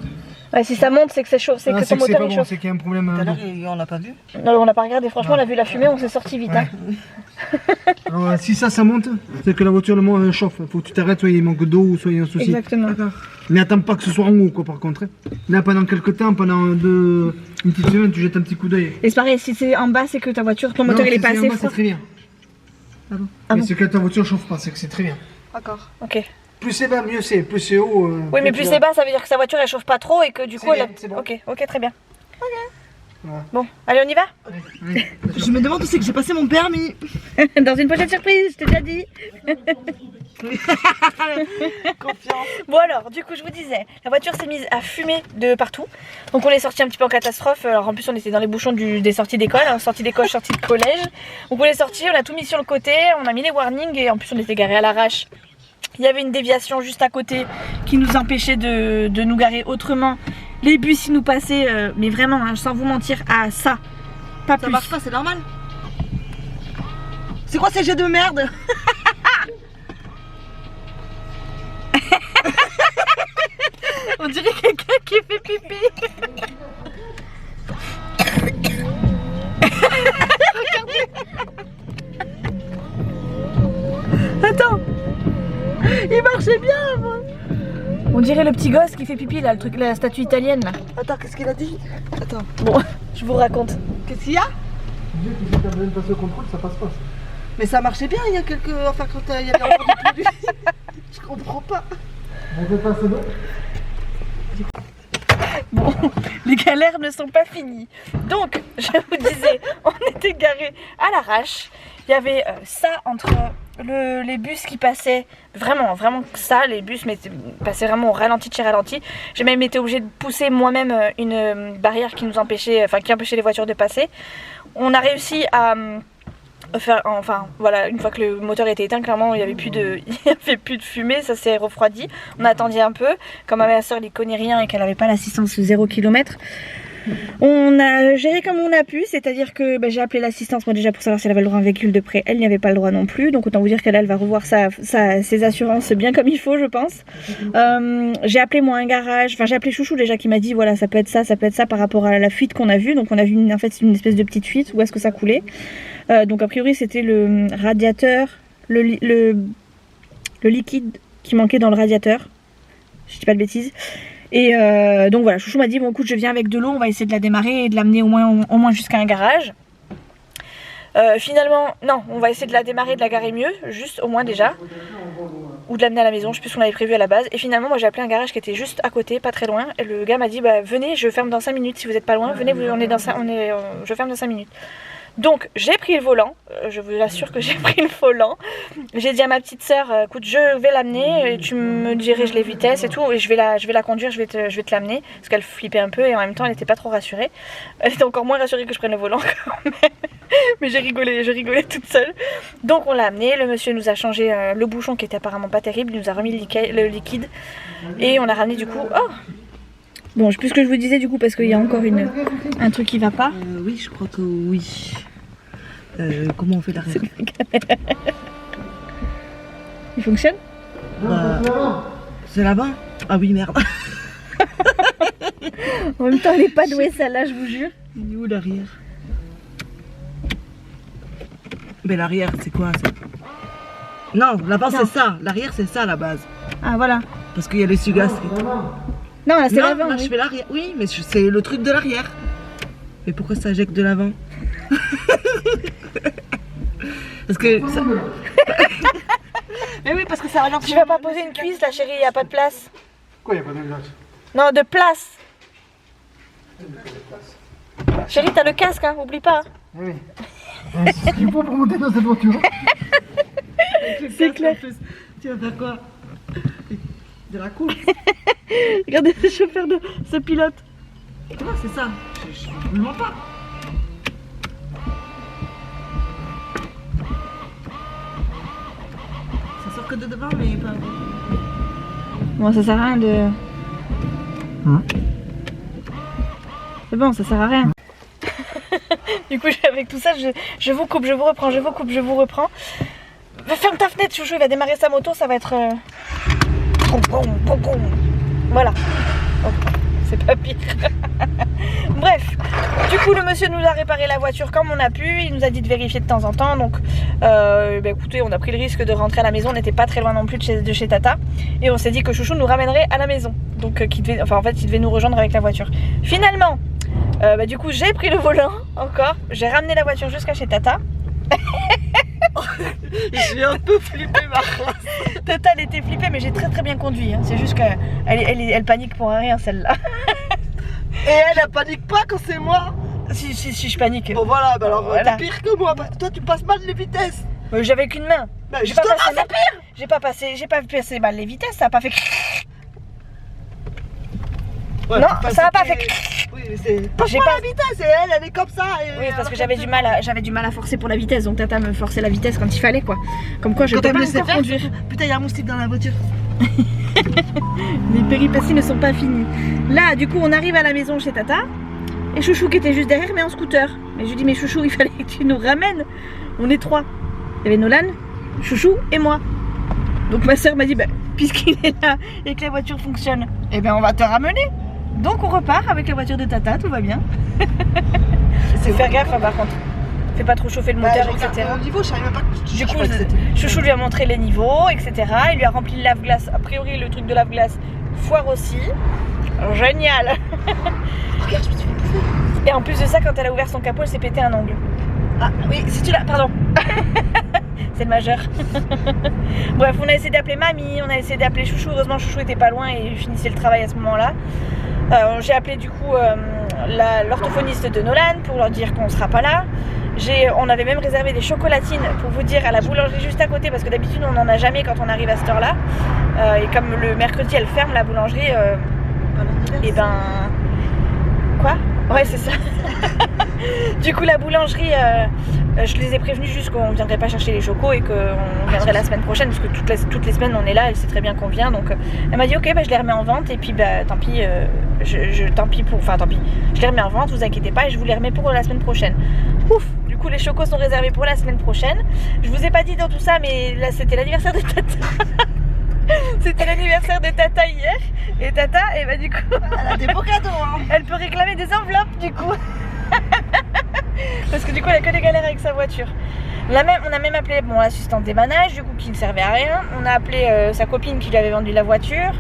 Ouais, si ça monte, c'est que c'est chaud, c'est que ton moteur est chaud. C'est qu'il y a un problème. On l'a pas vu. Non, on n'a pas regardé, franchement, on a vu la fumée, on s'est sorti vite. Ouais. Hein. Alors, si ça monte, c'est que la voiture chauffe. Faut que tu t'arrêtes, soit il manque d'eau ou soit il y a un souci. Exactement. Mais attends pas que ce soit en haut, quoi, par contre. Là, pendant quelques temps, pendant une petite semaine, tu jettes un petit coup d'œil. Et c'est pareil, si c'est en bas, c'est que ta voiture, ton moteur il est pas assez fort. C'est très bien. Ah bon. Mais c'est que ta voiture chauffe pas, c'est que c'est très bien. D'accord. Ok. Plus c'est bas, mieux c'est. Plus c'est haut. Oui, mais plus c'est bas, ça veut dire que sa voiture elle chauffe pas trop et que du coup elle. C'est bon. Ok, très bien. Ok. Voilà. Bon, allez, on y va. Allez. Je me demande où c'est que j'ai passé mon permis. Dans une pochette surprise, je t'ai déjà dit. Confiance. Bon alors, du coup je vous disais, la voiture s'est mise à fumer de partout. Donc on est sorti un petit peu en catastrophe. Alors en plus on était dans les bouchons des sorties d'école, hein, sortie d'école, sortie de collège. Donc on est sorti, on a tout mis sur le côté, on a mis les warnings et en plus on était garé à l'arrache. Il y avait une déviation juste à côté qui nous empêchait de nous garer autrement. Les bus ils nous passaient, mais vraiment hein, sans vous mentir, à ça. Pas Ça plus. marche pas, c'est normal. C'est quoi ces jets de merde? On dirait quelqu'un qui fait pipi. qui fait pipi là, le truc, la statue italienne là. Attends, qu'est-ce qu'il a dit? Attends. Bon, je vous raconte. Qu'est-ce qu'il y a? Je dis que si t'as besoin de passer au contrôle, ça passe pas. Mais ça marchait bien il y a quelques. Enfin, quand il y avait encore du produit. Je comprends pas. On fait passer l'eau. Bon, les galères ne sont pas finies. Donc, je vous disais, on était garés à l'arrache. Il y avait ça entre les bus qui passaient, vraiment ça, les bus passaient vraiment au ralenti de chez ralenti. J'ai même été obligée de pousser moi-même une barrière qui nous empêchait, enfin qui empêchait les voitures de passer. On a réussi à faire, enfin voilà, une fois que le moteur était éteint, clairement il n'y avait plus de fumée, ça s'est refroidi. On attendait un peu, comme ma soeur n'y connaît rien et qu'elle n'avait pas l'assistance 0 km. On a géré comme on a pu, c'est-à-dire que j'ai appelé l'assistance moi déjà pour savoir si elle avait le droit à un véhicule de près, elle n'y avait pas le droit non plus, donc autant vous dire qu'elle va revoir ses assurances bien comme il faut je pense. J'ai appelé moi un garage, enfin j'ai appelé Chouchou déjà qui m'a dit voilà ça peut être ça par rapport à la fuite qu'on a vue, donc on a vu en fait une espèce de petite fuite, où est-ce que ça coulait. Donc a priori c'était le radiateur, le liquide qui manquait dans le radiateur, je dis pas de bêtises. Et donc voilà, Chouchou m'a dit bon écoute je viens avec de l'eau, on va essayer de la démarrer et de l'amener au moins jusqu'à un garage. Finalement non, on va essayer de la démarrer, de la garer mieux, juste au moins déjà, ou de l'amener à la maison, je sais plus ce qu'on avait prévu à la base. Et finalement moi j'ai appelé un garage qui était juste à côté, pas très loin, et le gars m'a dit bah venez, je ferme dans 5 minutes, si vous êtes pas loin, venez, je ferme dans 5 minutes. Donc j'ai pris le volant, je vous assure que j'ai pris le volant. J'ai dit à ma petite sœur, écoute je vais l'amener, tu me diriges les vitesses et tout, et je vais la conduire, je vais te l'amener, parce qu'elle flippait un peu et en même temps elle n'était pas trop rassurée. Elle était encore moins rassurée que je prenne le volant quand même, mais je rigolais toute seule. Donc on l'a amené, le monsieur nous a changé le bouchon qui était apparemment pas terrible, il nous a remis le liquide, et on a ramené du coup... Oh bon, je sais plus ce que je vous disais du coup parce qu'il y a encore un truc qui va pas. Oui, je crois que oui. Comment on fait l'arrière? Il fonctionne? C'est là-bas? Ah oui, merde. En même temps, elle est pas douée celle-là, je vous jure. Il est où l'arrière? Mais l'arrière, c'est quoi ça? Non, là-bas c'est ça. L'arrière, c'est ça la base. Ah voilà. Parce qu'il y a les sugas. Non, là c'est Non, l'avant. là Oui. je fais l'arrière. Oui, mais c'est le truc de l'arrière. Mais pourquoi ça jette de l'avant? Parce que ça... Mais oui, parce que ça ralentit. Tu vas pas poser une cuisse là, chérie, y a pas de place. Quoi, y a pas de glace? Non, de place. Chérie, t'as le casque, hein, oublie pas. Oui. C'est ce qu'il faut pour monter dans cette voiture. C'est clair. Tu vas faire quoi? De la course. Regardez le chauffeur de ce pilote. Comment c'est ça? Je ne mens pas. Ça sort que de devant, mais pas. Bon, ça sert à rien de... C'est bon, ça sert à rien. Du coup, avec tout ça, je vous coupe, je vous reprends, je vous coupe, je vous reprends. Ferme ta fenêtre, Chouchou, il va démarrer sa moto, ça va être... Voilà. Oh, c'est pas pire. Bref, du coup le monsieur nous a réparé la voiture comme on a pu, il nous a dit de vérifier de temps en temps, donc écoutez, on a pris le risque de rentrer à la maison, on n'était pas très loin non plus de chez Tata, et on s'est dit que Chouchou nous ramènerait à la maison, donc il devait nous rejoindre avec la voiture. Finalement, du coup j'ai pris le volant encore, j'ai ramené la voiture jusqu'à chez Tata. J'ai un peu flippé ma race. Tata elle était flippée, mais j'ai très bien conduit, hein. C'est juste qu'elle elle panique pour rien celle-là. Et elle panique pas quand c'est moi. Si je panique. Bon voilà, bah alors Voilà. t'es pire que moi parce que toi tu passes mal les vitesses. J'avais qu'une main. Bah J'ai pas justement passé c'est pire. j'ai pas passé mal les vitesses, ça a pas fait. Ouais, Non, enfin, ça a pas c'était- fait. Oui mais c'est pas J'ai moi pas- la vitesse et elle est comme ça. Et Oui, parce que j'avais du mal à forcer pour la vitesse, donc Tata me forçait la vitesse quand il fallait quoi. Comme quoi je Quand peux elle pas me laissait encore faire, conduire. putain, il y a un moustique dans la voiture. Les péripéties ne sont pas finies. Là, du coup, on arrive à la maison chez Tata. Et Chouchou qui était juste derrière, mais en scooter. Mais je lui dis, mais Chouchou, il fallait que tu nous ramènes. On est 3. Il y avait Nolan, Chouchou et moi. Donc ma soeur m'a dit, bah, puisqu'il est là et que la voiture fonctionne, eh ben on va te ramener. Donc on repart avec la voiture de Tata, tout va bien. C'est faire gaffe hein, par contre. Fais pas trop chauffer le moteur, etc. Au niveau, je savais même pas que Du je coup, croyais que c'était- Chouchou lui a montré les niveaux, etc. Il lui a rempli le lave-glace. A priori, le truc de lave-glace Foire aussi. Génial. Regarde, je me suis fait bouffer. Et en plus de ça, quand elle a ouvert son capot, elle s'est pété un ongle. Ah oui, si tu l'as, pardon. C'est le majeur. Bref, on a essayé d'appeler mamie, on a essayé d'appeler Chouchou. Heureusement, Chouchou était pas loin et finissait le travail à ce moment-là. J'ai appelé du coup l'orthophoniste de Nolan pour leur dire qu'on sera pas là. On avait même réservé des chocolatines pour vous dire à la boulangerie juste à côté parce que d'habitude on n'en a jamais quand on arrive à cette heure-là. Et comme le mercredi elle ferme la boulangerie, et ben quoi? Ouais, c'est ça. Du coup la boulangerie, je les ai prévenus juste qu'on ne viendrait pas chercher les chocos et qu'on viendrait la semaine prochaine parce que toutes les semaines on est là, elle sait très bien qu'on vient. Donc elle m'a dit ok, bah, je les remets en vente et puis bah, tant pis, tant pis, je les remets en vente, vous inquiétez pas et je vous les remets pour la semaine prochaine. Ouf. Du coup les chocos sont réservés pour la semaine prochaine. Je vous ai pas dit dans tout ça mais là c'était l'anniversaire de Tata. C'était l'anniversaire de Tata hier et Tata, et bah du coup Elle a des beaux cadeaux hein. elle peut réclamer des enveloppes du coup. Parce que du coup elle a que des galères avec sa voiture. On a même appelé l'assistante des manèges du coup qui ne servait à rien. On a appelé sa copine qui lui avait vendu la voiture.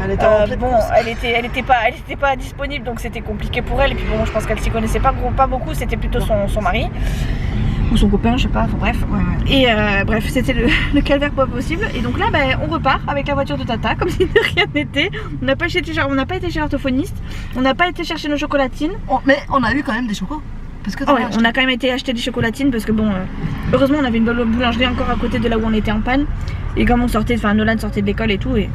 Elle était en pleine course. Elle était pas disponible donc c'était compliqué pour elle et puis bon je pense qu'elle s'y connaissait pas beaucoup, c'était plutôt son mari ou son copain, je sais pas, enfin bref. Ouais. Et bref, c'était le calvaire pas possible. Et donc là, on repart avec la voiture de Tata, comme si de rien n'était. On n'a pas été chez l'orthophoniste, on n'a pas été chercher nos chocolatines. Mais on a eu quand même des chocos. Parce que ouais, on a quand même été acheter des chocolatines parce que bon, heureusement on avait une bonne boulangerie encore à côté de là où on était en panne. Et comme Nolan sortait de l'école et tout, et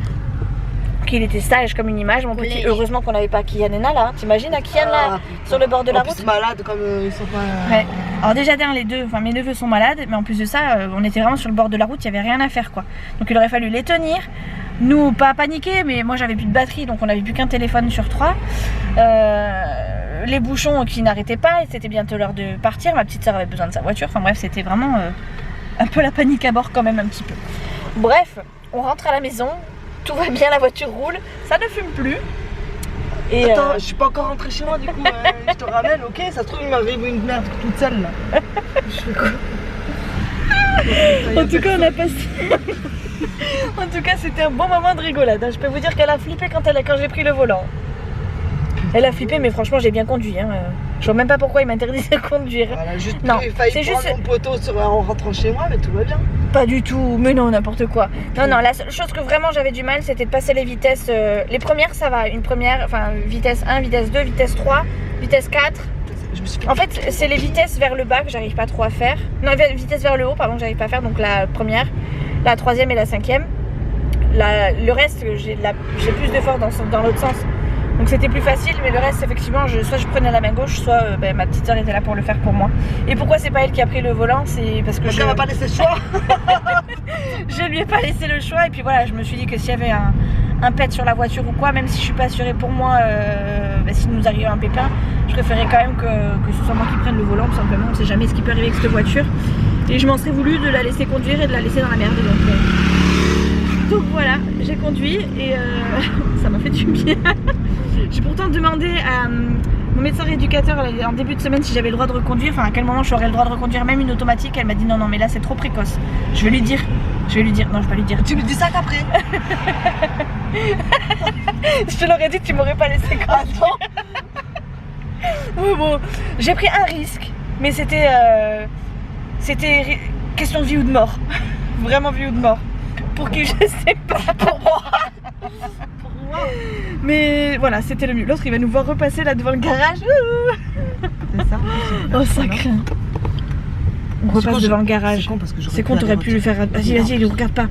qu'il était sage comme une image, mon petit. Heureusement qu'on n'avait pas Kian et Nala. T'imagines à Kian là, sur le bord de la route. Plus malades comme ils sont pas. Ouais. Alors déjà les deux, enfin mes neveux sont malades, mais en plus de ça, on était vraiment sur le bord de la route, il n'y avait rien à faire quoi. Donc il aurait fallu les tenir. Nous, pas paniquer, mais moi j'avais plus de batterie, donc on n'avait plus qu'un téléphone sur 3. Les bouchons qui n'arrêtaient pas, et c'était bientôt l'heure de partir. Ma petite soeur avait besoin de sa voiture. Enfin bref, c'était vraiment un peu la panique à bord quand même un petit peu. Bref, on rentre à la maison. Tout va bien, la voiture roule, ça ne fume plus. Et attends, je suis pas encore rentrée chez moi du coup, je te ramène, ok? Ça se trouve, il m'arrive une merde toute seule là. Je fais quoi? En tout cas, on a passé. En tout cas, c'était un bon moment de rigolade. Je peux vous dire qu'elle a flippé quand j'ai pris le volant. Elle a flippé, mais franchement, j'ai bien conduit. Hein. Je vois même pas pourquoi il m'interdisait de conduire. Voilà, juste non, il failli c'est prendre juste mon poteau en rentrant chez moi, mais tout va bien. Pas du tout, mais non, n'importe quoi. Non, la seule chose que vraiment j'avais du mal, c'était de passer les vitesses. Les premières, ça va. Une première, enfin, vitesse 1, vitesse 2, vitesse 3, vitesse 4. En fait, c'est les vitesses vers le bas que j'arrive pas trop à faire. Non, vitesse vers le haut, pardon, que j'arrive pas à faire. Donc la première, la troisième et la cinquième. Le reste, j'ai plus d'efforts dans l'autre sens. Donc c'était plus facile, mais le reste, effectivement, soit je prenais la main gauche, soit ma petite soeur était là pour le faire pour moi. Et pourquoi c'est pas elle qui a pris le volant? C'est parce que elle m'a pas laissé le choix. Je lui ai pas laissé le choix, et puis voilà, je me suis dit que s'il y avait un pet sur la voiture ou quoi, même si je suis pas assurée pour moi, s'il nous arrivait un pépin, je préférais quand même que ce soit moi qui prenne le volant, tout simplement. On sait jamais ce qui peut arriver avec cette voiture. Et je m'en serais voulu de la laisser conduire et de la laisser dans la merde. Donc voilà, j'ai conduit et ça m'a fait du bien. J'ai pourtant demandé à mon médecin rééducateur en début de semaine si j'avais le droit de reconduire, enfin à quel moment j'aurais le droit de reconduire même une automatique. Elle m'a dit non mais là c'est trop précoce. Je vais lui dire, non je vais pas lui dire. Tu lui dis ça qu'après. Je te l'aurais dit, tu m'aurais pas laissé conduire. Bon, j'ai pris un risque, mais c'était question de vie ou de mort. Vraiment vie ou de mort. Pour qui je sais pas, pour moi. Mais voilà, c'était le mieux. L'autre il va nous voir repasser là devant le garage. C'est ça. Oh ça craint. On repasse devant le garage. C'est con, t'aurais pu le faire. Vas-y, ne regarde pas.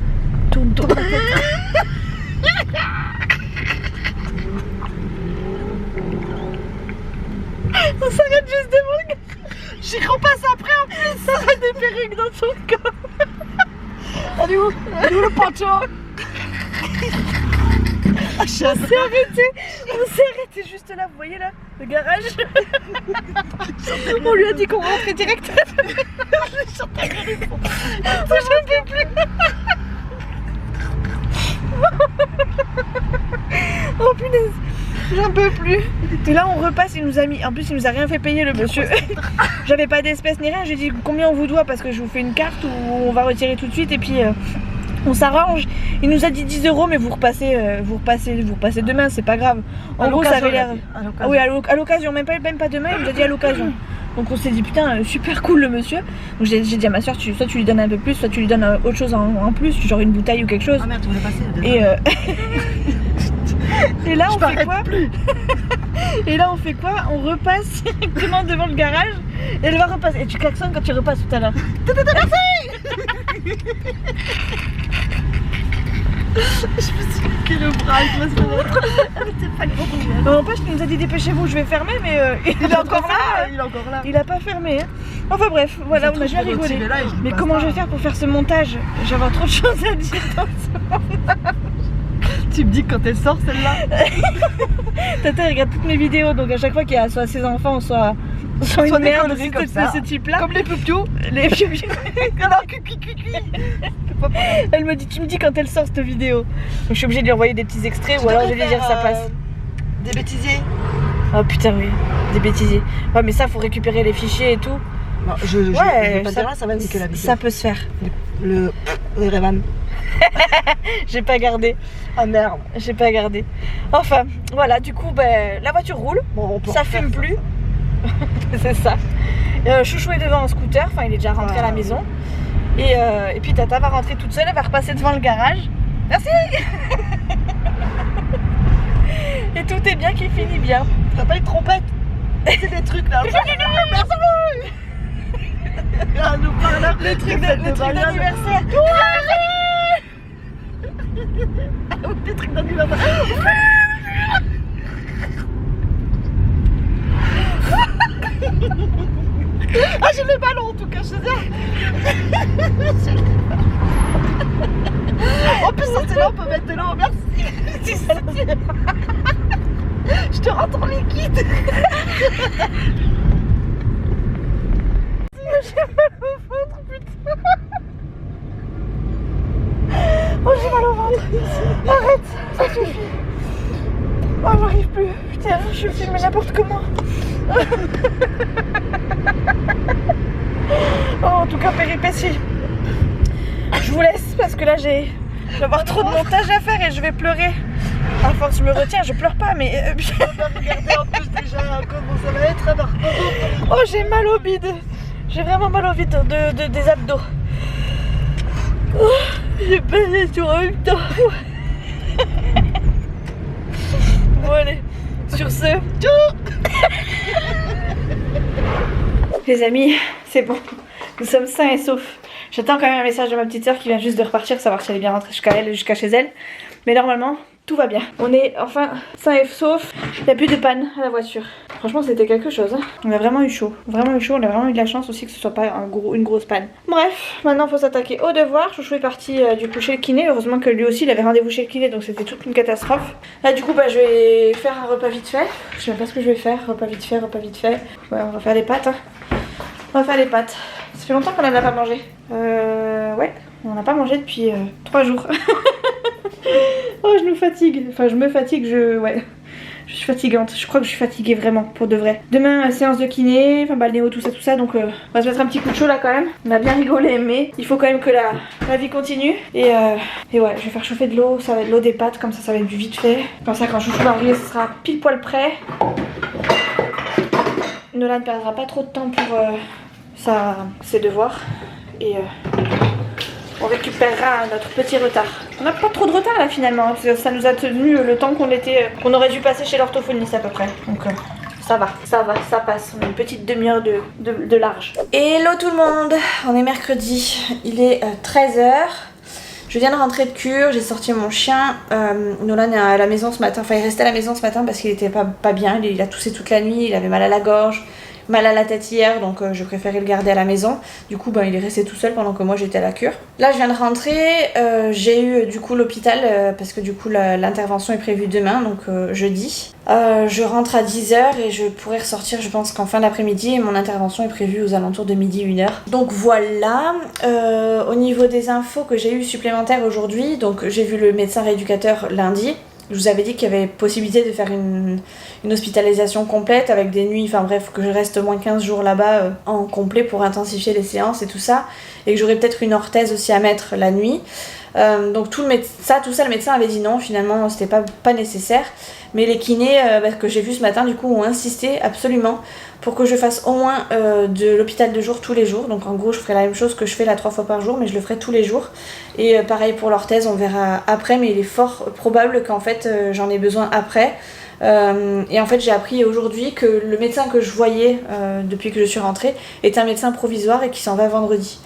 Tourne la tête. On s'arrête juste devant le garage. J'y repasse après en plus. Ça va des perruques dans son corps. Elle est où le poncho? On s'est arrêté juste là, vous voyez là, le garage. On lui a dit qu'on rentrait direct. J'en peux plus. Oh punaise, j'en peux plus. Et là on repasse, il nous a mis, en plus il nous a rien fait payer le monsieur. J'avais pas d'espèces ni rien, j'ai dit combien on vous doit parce que je vous fais une carte ou on va retirer tout de suite et puis On s'arrange. Il nous a dit 10 €, mais vous repassez demain, c'est pas grave. En gros, ça avait l'air. Ah oui, à l'occasion, même pas demain, il nous a dit à l'occasion. Donc on s'est dit putain, super cool le monsieur. Donc j'ai dit à ma soeur, soit tu lui donnes un peu plus, soit tu lui donnes autre chose en plus, genre une bouteille ou quelque chose. Ah merde, tu voulais passer. Et là on fait quoi? Et là on fait quoi? On repasse directement devant le garage et elle va repasser. Et tu klaxonnes quand tu repasses tout à l'heure. Je me suis piqué le bras avec ma soeur. C'était pas grand. N'empêche qu'il nous a dit dépêchez-vous, je vais fermer, mais il est encore là. Il est encore là. Il a pas fermé. Hein. Enfin bref, voilà, on a bien rigolé. Mais comment je vais faire pour faire ce montage? Je vais avoir trop de choses à dire dans ce montage. Tu me dis quand elle sort celle-là. Tata elle regarde toutes mes vidéos, donc à chaque fois qu'il y a soit ses enfants, soit une merde de ce type-là. Comme les poupios. Les piou-piou. Alors, cuicui. Elle me dit, tu me dis quand elle sort cette vidéo. Donc je suis obligée de lui envoyer des petits extraits ou alors je vais lui dire ça passe. Des bêtisiers. Oh putain oui, des bêtisiers. Ouais mais ça faut récupérer les fichiers et tout. Non, je vais pas ça, dire là, ça va me niquer la vidéo. Ça peut se faire. Le Revan. J'ai pas gardé. Ah merde. J'ai pas gardé. Enfin, voilà, du coup, ben, la voiture roule. Bon, ça fume plus. C'est ça. Chouchou est devant en scooter. Enfin, il est déjà rentré à la maison. Et puis Tata va rentrer toute seule. Elle va repasser devant le garage. Merci. Et tout est bien qui finit bien. T'as pas une trompette? C'est des trucs là. Merci. Nous parle le truc d'anniversaire. Des trucs d'anniversaire. Ah j'ai le ballon en tout cas, je sais bien. En plus ça c'est là on peut mettre de l'eau, merci. Je te rends ton liquide. J'ai mal au ventre, putain. Oh, j'ai mal au ventre. Arrête, ça suffit. Oh, j'arrive plus. Putain, je suis filmée n'importe comment. Oh, en tout cas, péripétie. Je vous laisse parce que là, je vais avoir trop de montage à faire et je vais pleurer. À force, je me retiens, je pleure pas, mais. On va regarder en plus déjà comment ça va être alors. Oh, j'ai mal au bide. J'ai vraiment mal au vide des abdos. Oh, j'ai baigné sur un temps. Bon allez, sur ce. Les amis, c'est bon. Nous sommes sains et saufs. J'attends quand même un message de ma petite soeur qui vient juste de repartir, savoir si elle est bien rentrée jusqu'à chez elle. Mais normalement, tout va bien. On est enfin sains et saufs. Il n'y a plus de panne à la voiture. Franchement, c'était quelque chose. Hein. On a vraiment eu chaud. Vraiment eu chaud. On a vraiment eu de la chance aussi que ce soit pas une grosse panne. Bref, maintenant il faut s'attaquer au devoir. Chouchou est parti du coup chez le kiné. Heureusement que lui aussi il avait rendez-vous chez le kiné, donc c'était toute une catastrophe. Là du coup bah, je vais faire un repas vite fait. Je sais même pas ce que je vais faire. Repas vite fait. Ouais, on va faire des pâtes. Hein. On va faire les pâtes. Ça fait longtemps qu'on n'en a pas mangé. Ouais, on n'en a pas mangé depuis 3 jours. Oh, je nous fatigue. Enfin, je me fatigue, ouais. Je suis fatigante. Je crois que je suis fatiguée vraiment, pour de vrai. Demain, séance de kiné, enfin balnéo, tout ça. Donc, on va se mettre un petit coup de chaud là quand même. On a bien rigolé, mais il faut quand même que la vie continue. Et ouais, je vais faire chauffer de l'eau. Ça va être de l'eau des pâtes, comme ça va être du vite fait. Comme ça, quand Chouchou va arriver, ce sera pile poil prêt. Nolan ne perdra pas trop de temps pour ses devoirs. Et on récupérera notre petit retard. On n'a pas trop de retard là finalement, parce que ça nous a tenu le temps qu'on aurait dû passer chez l'orthophoniste à peu près. Donc ça passe. On a une petite demi-heure de large. Hello tout le monde, on est mercredi, il est 13h. Je viens de rentrer de cure, j'ai sorti mon chien. Nolan est à la maison ce matin, enfin il restait à la maison ce matin parce qu'il était pas bien, il a toussé toute la nuit, il avait mal à la gorge. Mal à la tête hier, donc je préférais le garder à la maison. Du coup il est resté tout seul pendant que moi j'étais à la cure. Là je viens de rentrer, j'ai eu du coup l'hôpital parce que du coup l'intervention est prévue demain, donc jeudi. Je rentre à 10h et je pourrais ressortir je pense qu'en fin d'après-midi et mon intervention est prévue aux alentours de midi 1h. Donc voilà, au niveau des infos que j'ai eu supplémentaires aujourd'hui, donc j'ai vu le médecin rééducateur lundi. Je vous avais dit qu'il y avait possibilité de faire une hospitalisation complète avec des nuits, enfin bref, que je reste au moins 15 jours là-bas en complet pour intensifier les séances et tout ça. Et que j'aurais peut-être une orthèse aussi à mettre la nuit. Donc tout ça, le médecin avait dit non, finalement c'était pas nécessaire. Mais les kinés que j'ai vus ce matin du coup ont insisté absolument pour que je fasse au moins de l'hôpital de jour tous les jours. Donc en gros je ferai la même chose que je fais là 3 fois par jour, mais je le ferai tous les jours. Et pareil pour l'orthèse, on verra après, mais il est fort probable qu'en fait j'en ai besoin après. Et en fait j'ai appris aujourd'hui que le médecin que je voyais depuis que je suis rentrée est un médecin provisoire et qui s'en va vendredi.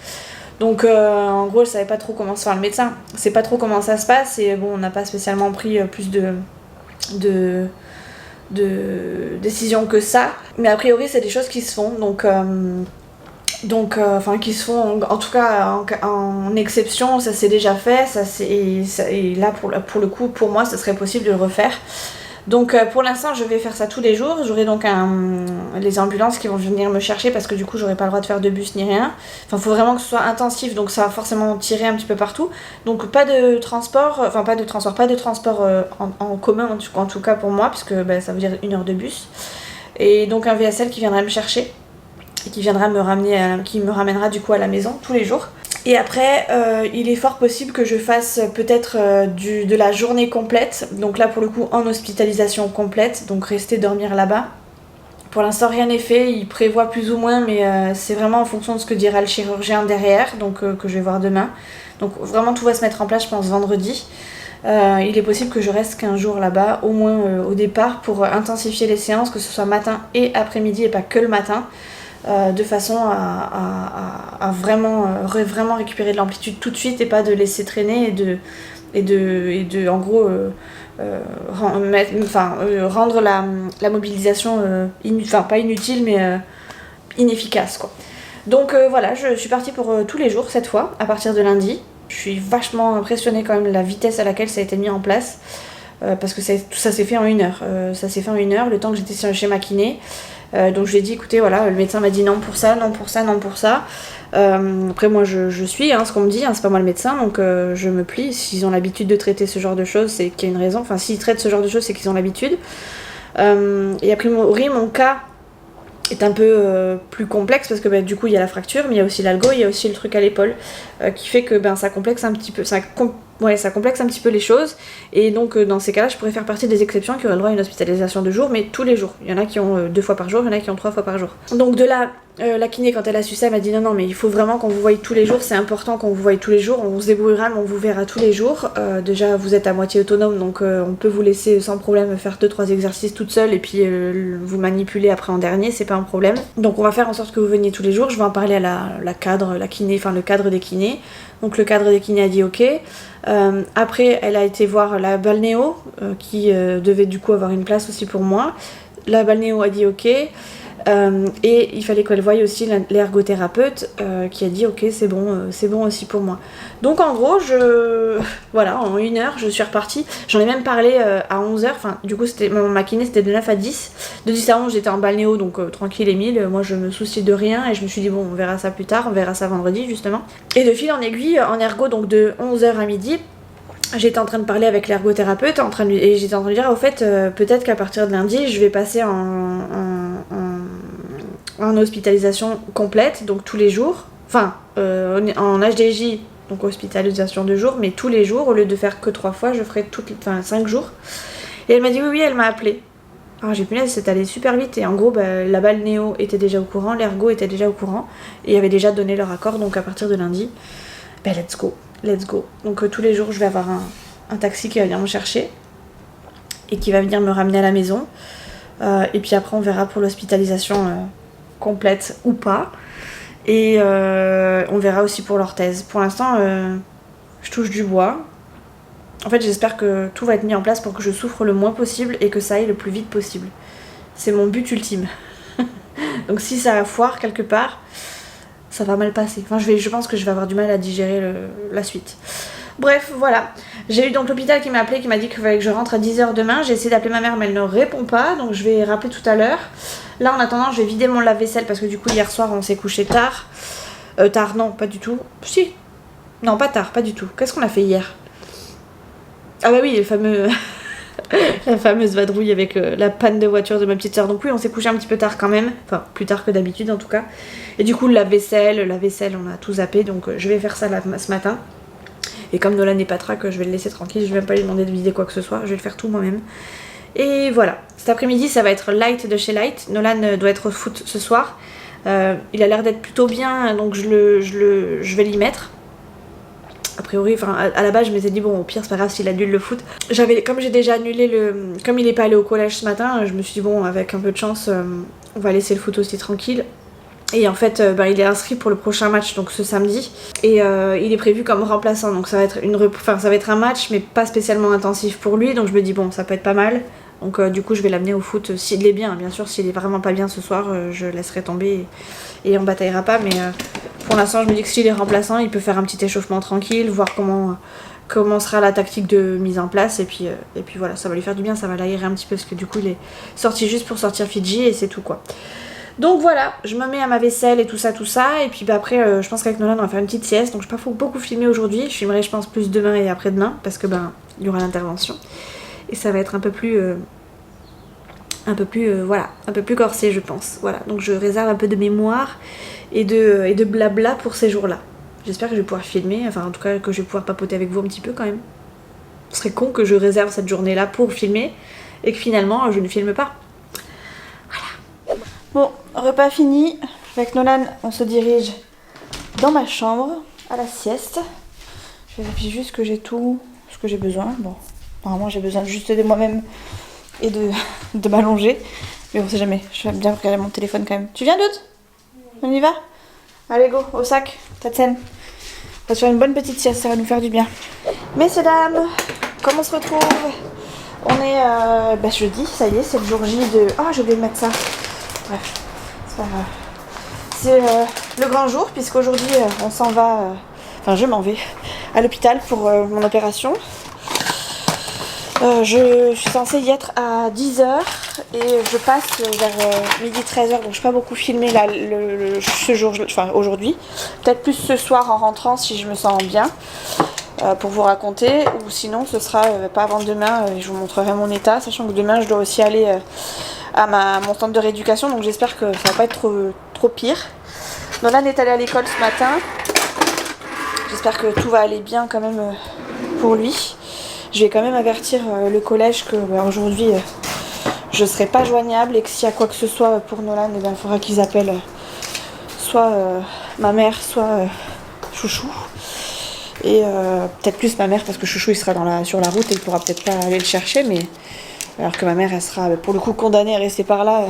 Donc en gros je savais pas trop comment, enfin le médecin sait pas trop comment ça se passe, et bon on n'a pas spécialement pris plus de décisions que ça, mais a priori c'est des choses qui se font, donc qui se font en tout cas en exception, ça s'est déjà fait, et là pour le coup pour moi ça serait possible de le refaire. Donc pour l'instant je vais faire ça tous les jours, j'aurai donc les ambulances qui vont venir me chercher parce que du coup j'aurai pas le droit de faire de bus ni rien. Enfin faut vraiment que ce soit intensif, donc ça va forcément tirer un petit peu partout. Donc pas de transport en commun en tout cas pour moi, puisque ça veut dire 1 heure de bus. Et donc un VSL qui viendra me chercher et qui viendra qui me ramènera du coup à la maison tous les jours. Et après, il est fort possible que je fasse peut-être de la journée complète, donc là pour le coup en hospitalisation complète, donc rester dormir là-bas. Pour l'instant rien n'est fait, il prévoit plus ou moins, mais c'est vraiment en fonction de ce que dira le chirurgien derrière, donc que je vais voir demain. Donc vraiment tout va se mettre en place je pense vendredi. Il est possible que je reste 15 jours là-bas, au moins au départ, pour intensifier les séances, que ce soit matin et après-midi et pas que le matin. De façon à vraiment récupérer de l'amplitude tout de suite et pas de laisser traîner et de en gros rendre la mobilisation pas inutile mais inefficace quoi. Donc voilà, je suis partie pour tous les jours cette fois à partir de lundi. Je suis vachement impressionnée quand même de la vitesse à laquelle ça a été mis en place, parce que tout ça s'est fait en 1 heure. Ça s'est fait en 1 heure, le temps que j'étais chez ma kiné. Donc je lui ai dit écoutez voilà, le médecin m'a dit non pour ça, non pour ça, non pour ça. Après moi je suis ce qu'on me dit, c'est pas moi le médecin, donc je me plie. S'ils ont l'habitude de traiter ce genre de choses, c'est qu'il y a une raison. Enfin s'ils traitent ce genre de choses, c'est qu'ils ont l'habitude. Et après mon cas est un peu plus complexe parce que du coup il y a la fracture, mais il y a aussi l'algo, il y a aussi le truc à l'épaule qui fait que ça complexe un petit peu, ça complexe un petit peu les choses. Et donc dans ces cas-là je pourrais faire partie des exceptions qui auraient le droit à une hospitalisation de jour, mais tous les jours. Il y en a qui ont 2 fois par jour, il y en a qui ont 3 fois par jour. Donc de là la kiné quand elle a su ça, elle m'a dit non mais il faut vraiment qu'on vous voie tous les jours, c'est important qu'on vous voie tous les jours, on se débrouillera mais on vous verra tous les jours. Déjà vous êtes à moitié autonome, donc on peut vous laisser sans problème faire 2-3 exercices toute seule et puis vous manipuler après en dernier, c'est pas un problème. Donc on va faire en sorte que vous veniez tous les jours. Je vais en parler à le cadre des kinés. Donc le cadre des kinés a dit ok. Après elle a été voir la balnéo qui devait du coup avoir une place aussi pour moi. La balnéo a dit ok. Et il fallait qu'elle voie aussi l'ergothérapeute qui a dit ok c'est bon aussi pour moi. Donc en gros en 1 heure je suis repartie. J'en ai même parlé à 11h, enfin du coup ma kiné c'était de 9 à 10. De 10 à 11 j'étais en balnéo, donc tranquille et mille, moi je me souciais de rien et je me suis dit bon on verra ça plus tard, on verra ça vendredi justement. Et de fil en aiguille en ergo, donc de 11h à midi, j'étais en train de parler avec l'ergothérapeute et j'étais en train de dire au fait peut-être qu'à partir de lundi je vais passer en hospitalisation complète, donc tous les jours, en HDJ, donc hospitalisation de jour, mais tous les jours, au lieu de faire que 3 fois, je ferai 5 jours. Et elle m'a dit oui, elle m'a appelé. Alors j'ai punaise, c'est allé super vite, et en gros la balnéo était déjà au courant, l'ergo était déjà au courant, et avait déjà donné leur accord, donc à partir de lundi, let's go. Donc tous les jours je vais avoir un taxi qui va venir me chercher, et qui va venir me ramener à la maison, et puis après on verra pour l'hospitalisation complète ou pas, et on verra aussi pour l'orthèse. Pour l'instant je touche du bois. En fait j'espère que tout va être mis en place pour que je souffre le moins possible et que ça aille le plus vite possible. C'est mon but ultime. Donc si ça foire quelque part, ça va mal passer. Enfin je pense que je vais avoir du mal à digérer la suite. Bref, voilà. J'ai eu donc l'hôpital qui m'a appelé, qui m'a dit qu'il fallait que je rentre à 10h demain. J'ai essayé d'appeler ma mère mais elle ne répond pas, donc je vais rappeler tout à l'heure. Là en attendant je vais vider mon lave-vaisselle parce que du coup hier soir on s'est couché tard. Tard non, pas du tout. Si. Non pas tard, pas du tout. Qu'est-ce qu'on a fait hier? Ah bah oui, la fameuse vadrouille avec la panne de voiture de ma petite soeur. Donc oui, on s'est couché un petit peu tard quand même. Enfin, plus tard que d'habitude en tout cas. Et du coup, la vaisselle, on a tout zappé. Donc je vais faire ça là, ce matin. Et comme Nolan n'est pas track, je vais le laisser tranquille, je vais même pas lui demander de vider quoi que ce soit, je vais le faire tout moi-même. Et voilà, cet après-midi ça va être Light de chez Light. Nolan doit être au foot ce soir. Il a l'air d'être plutôt bien, donc je vais l'y mettre. A priori, enfin à la base je m'étais dit bon au pire c'est pas grave s'il annule le foot. Comme j'ai déjà annulé comme il est pas allé au collège ce matin, je me suis dit bon avec un peu de chance on va laisser le foot aussi tranquille. Et en fait il est inscrit pour le prochain match donc ce samedi et il est prévu comme remplaçant donc ça va être un match mais pas spécialement intensif pour lui donc je me dis bon ça peut être pas mal. Donc du coup je vais l'amener au foot s'il est bien, bien sûr s'il est vraiment pas bien ce soir je laisserai tomber et on bataillera pas mais pour l'instant je me dis que s'il est remplaçant il peut faire un petit échauffement tranquille, voir comment sera la tactique de mise en place et puis voilà ça va lui faire du bien, ça va l'aérer un petit peu parce que du coup il est sorti juste pour sortir Fidji et c'est tout quoi. Donc voilà, je me mets à ma vaisselle et tout ça et puis après je pense qu'avec Nolan on va faire une petite sieste donc je vais pas beaucoup filmer aujourd'hui, je filmerai je pense plus demain et après-demain parce que il y aura l'intervention. Et ça va être un peu plus corsé je pense. Voilà, donc je réserve un peu de mémoire et de blabla pour ces jours-là. J'espère que je vais pouvoir filmer, enfin en tout cas que je vais pouvoir papoter avec vous un petit peu quand même. Ce serait con que je réserve cette journée-là pour filmer et que finalement je ne filme pas. Voilà. Bon, repas fini. Avec Nolan, on se dirige dans ma chambre à la sieste. Je vérifie juste que j'ai tout ce que j'ai besoin. Bon. Normalement j'ai besoin juste de moi-même et de m'allonger. Mais on sait jamais, je vais bien regarder mon téléphone quand même. Tu viens Doute? On y va? Allez go, au sac, Tatsen. On va se faire une bonne petite sieste, ça va nous faire du bien. Messieurs, dames, comment on se retrouve? On est jeudi, ça y est, c'est le jour J de... Ah, j'ai oublié de mettre ça. Bref, c'est pas grave. C'est le grand jour puisqu'aujourd'hui on s'en va... Enfin je m'en vais à l'hôpital pour mon opération. Je suis censée y être à 10h et je passe vers midi 13h donc je n'ai pas beaucoup filmé là, ce jour, enfin aujourd'hui. Peut-être plus ce soir en rentrant si je me sens bien pour vous raconter ou sinon ce sera pas avant demain et je vous montrerai mon état sachant que demain je dois aussi aller à mon centre de rééducation donc j'espère que ça va pas être trop pire. Nolan est allé à l'école ce matin, j'espère que tout va aller bien quand même pour lui. Je vais quand même avertir le collège que aujourd'hui je serai pas joignable et que s'il y a quoi que ce soit pour Nolan, il faudra qu'ils appellent soit ma mère, soit Chouchou. Et peut-être plus ma mère parce que Chouchou il sera sur la route et il pourra peut-être pas aller le chercher, mais alors que ma mère elle sera pour le coup condamnée à rester par là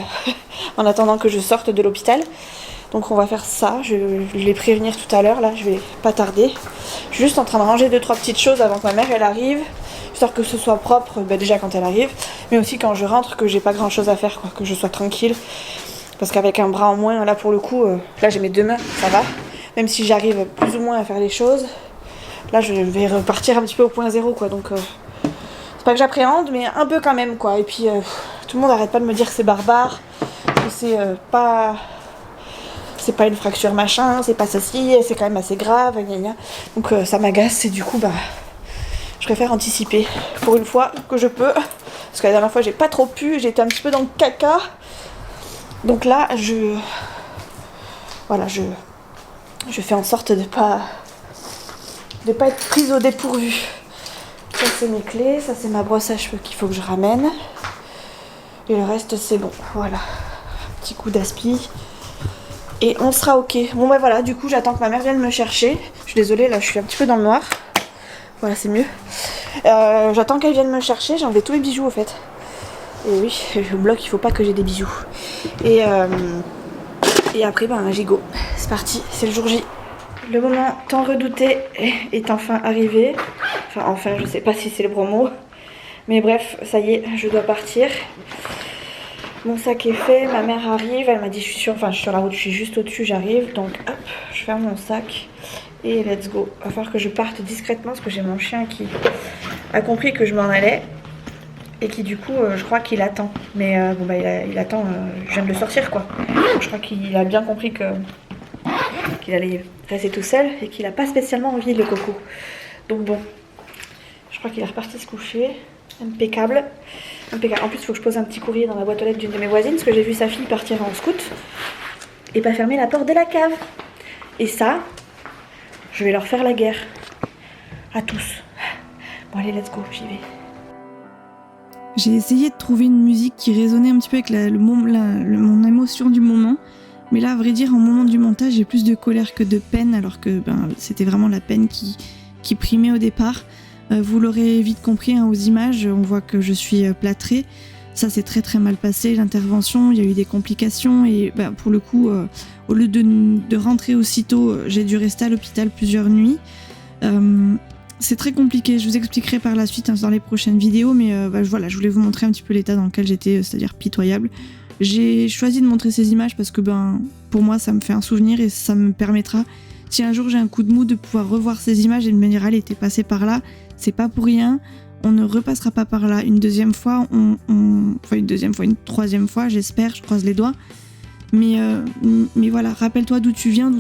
en attendant que je sorte de l'hôpital. Donc on va faire ça, je vais les prévenir tout à l'heure, là je vais pas tarder. Je suis juste en train de ranger 2-3 petites choses avant que ma mère elle arrive, histoire que ce soit propre déjà quand elle arrive, mais aussi quand je rentre que j'ai pas grand chose à faire, quoi, que je sois tranquille. Parce qu'avec un bras en moins, là pour le coup, là j'ai mes 2 mains, ça va. Même si j'arrive plus ou moins à faire les choses, là je vais repartir un petit peu au point zéro quoi, donc c'est pas que j'appréhende, mais un peu quand même quoi. Et puis tout le monde arrête pas de me dire que c'est barbare, que c'est pas une fracture machin, c'est pas ceci, c'est quand même assez grave, gna gna. Donc ça m'agace et du coup je préfère anticiper pour une fois que je peux. Parce que la dernière fois j'ai pas trop pu, j'étais un petit peu dans le caca. Donc là je fais en sorte de pas être prise au dépourvu. Ça c'est mes clés, ça c'est ma brosse à cheveux qu'il faut que je ramène. Et le reste c'est bon, voilà. Petit coup d'aspi. Et on sera ok. Bon voilà, du coup j'attends que ma mère vienne me chercher. Je suis désolée, là je suis un petit peu dans le noir. Voilà, c'est mieux. J'attends qu'elle vienne me chercher, j'ai enlevé tous mes bijoux au fait. Et oui, au bloc il faut pas que j'ai des bijoux. Et après gigot. C'est parti, c'est le jour J. Le moment tant redouté est enfin arrivé. Enfin, je sais pas si c'est le bon mot. Mais bref, ça y est, je dois partir. Mon sac est fait, ma mère arrive, elle m'a dit je suis sur la route, je suis juste au-dessus, j'arrive. Donc hop, je ferme mon sac et let's go. Il va falloir que je parte discrètement parce que j'ai mon chien qui a compris que je m'en allais. Et qui du coup, je crois qu'il attend. Mais il attend, je viens de le sortir quoi. Je crois qu'il a bien compris qu'il allait rester tout seul et qu'il n'a pas spécialement envie le coco. Donc bon, je crois qu'il est reparti se coucher. Impeccable. En plus, il faut que je pose un petit courrier dans la boîte aux lettres d'une de mes voisines parce que j'ai vu sa fille partir en scout et pas fermer la porte de la cave. Et ça, je vais leur faire la guerre. À tous. Bon allez, let's go, j'y vais. J'ai essayé de trouver une musique qui résonnait un petit peu avec mon émotion du moment. Mais là, à vrai dire, au moment du montage, j'ai plus de colère que de peine, alors que c'était vraiment la peine qui primait au départ. Vous l'aurez vite compris aux images, on voit que je suis plâtrée. Ça s'est très très mal passé, l'intervention, il y a eu des complications et pour le coup, au lieu de rentrer aussitôt, j'ai dû rester à l'hôpital plusieurs nuits. C'est très compliqué, je vous expliquerai par la suite dans les prochaines vidéos, mais voilà, je voulais vous montrer un petit peu l'état dans lequel j'étais, c'est-à-dire pitoyable. J'ai choisi de montrer ces images parce que pour moi ça me fait un souvenir et ça me permettra, si un jour j'ai un coup de mou, de pouvoir revoir ces images et de me dire allez, t'es passé par là, c'est pas pour rien, on ne repassera pas par là une deuxième fois, une troisième fois, j'espère, je croise les doigts. Mais voilà, rappelle-toi d'où tu viens,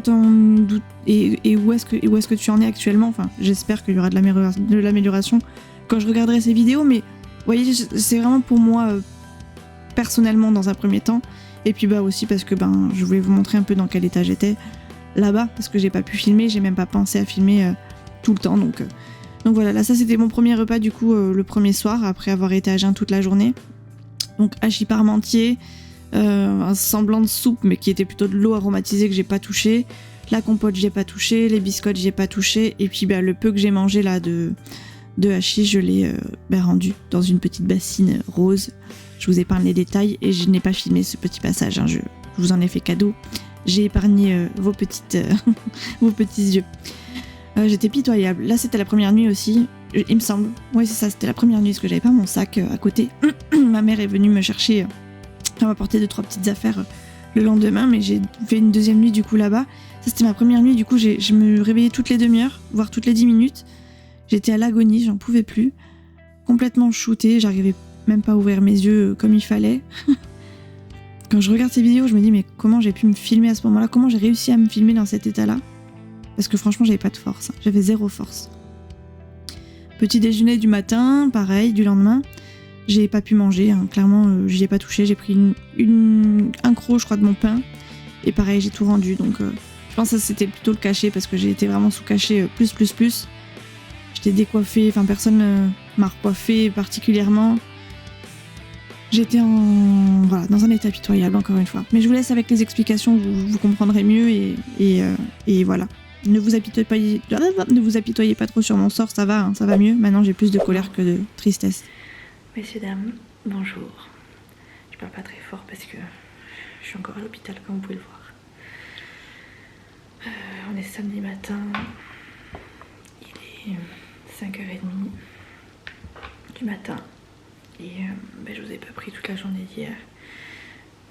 et où est-ce que tu en es actuellement. Enfin, j'espère qu'il y aura de l'amélioration quand je regarderai ces vidéos, mais vous voyez, c'est vraiment pour moi personnellement dans un premier temps, et puis aussi parce que je voulais vous montrer un peu dans quel état j'étais là-bas, parce que j'ai pas pu filmer, j'ai même pas pensé à filmer tout le temps, donc voilà, là ça c'était mon premier repas du coup le premier soir, après avoir été à jeun toute la journée. Donc hachis parmentier, un semblant de soupe mais qui était plutôt de l'eau aromatisée que j'ai pas touché, la compote j'ai pas touché, les biscottes j'ai pas touché, et puis le peu que j'ai mangé là de hachis, je l'ai rendu dans une petite bassine rose. Je vous épargne les détails et je n'ai pas filmé ce petit passage, je vous en ai fait cadeau. J'ai épargné vos petits yeux. J'étais pitoyable. Là, c'était la première nuit aussi, il me semble. Oui, c'est ça, c'était la première nuit parce que j'avais pas mon sac à côté. Ma mère est venue me chercher, elle m'a apporté 2-3 petites affaires le lendemain, mais j'ai fait une deuxième nuit du coup là-bas. Ça, c'était ma première nuit, du coup, je me réveillais toutes les demi-heures, voire toutes les 10 minutes. J'étais à l'agonie, j'en pouvais plus. Complètement shootée, j'arrivais même pas à ouvrir mes yeux comme il fallait. Quand je regarde ces vidéos, je me dis mais comment j'ai pu me filmer à ce moment-là, comment j'ai réussi à me filmer dans cet état-là, parce que franchement j'avais pas de force, j'avais zéro force. Petit déjeuner du matin, pareil, du lendemain, j'ai pas pu manger, clairement j'y ai pas touché, j'ai pris un croc je crois de mon pain, et pareil j'ai tout rendu, donc je pense que ça c'était plutôt le cachet, parce que j'ai été vraiment sous cachet plus. J'étais décoiffée, personne m'a recoiffée particulièrement. J'étais dans un état pitoyable, encore une fois. Mais je vous laisse avec les explications, vous comprendrez mieux, et voilà. Ne vous apitoyez pas trop sur mon sort, ça va mieux. Maintenant, j'ai plus de colère que de tristesse. Messieurs, dames, bonjour. Je parle pas très fort parce que je suis encore à l'hôpital, comme vous pouvez le voir. On est samedi matin, il est 5h30 du matin. Et je vous ai pas pris toute la journée d'hier,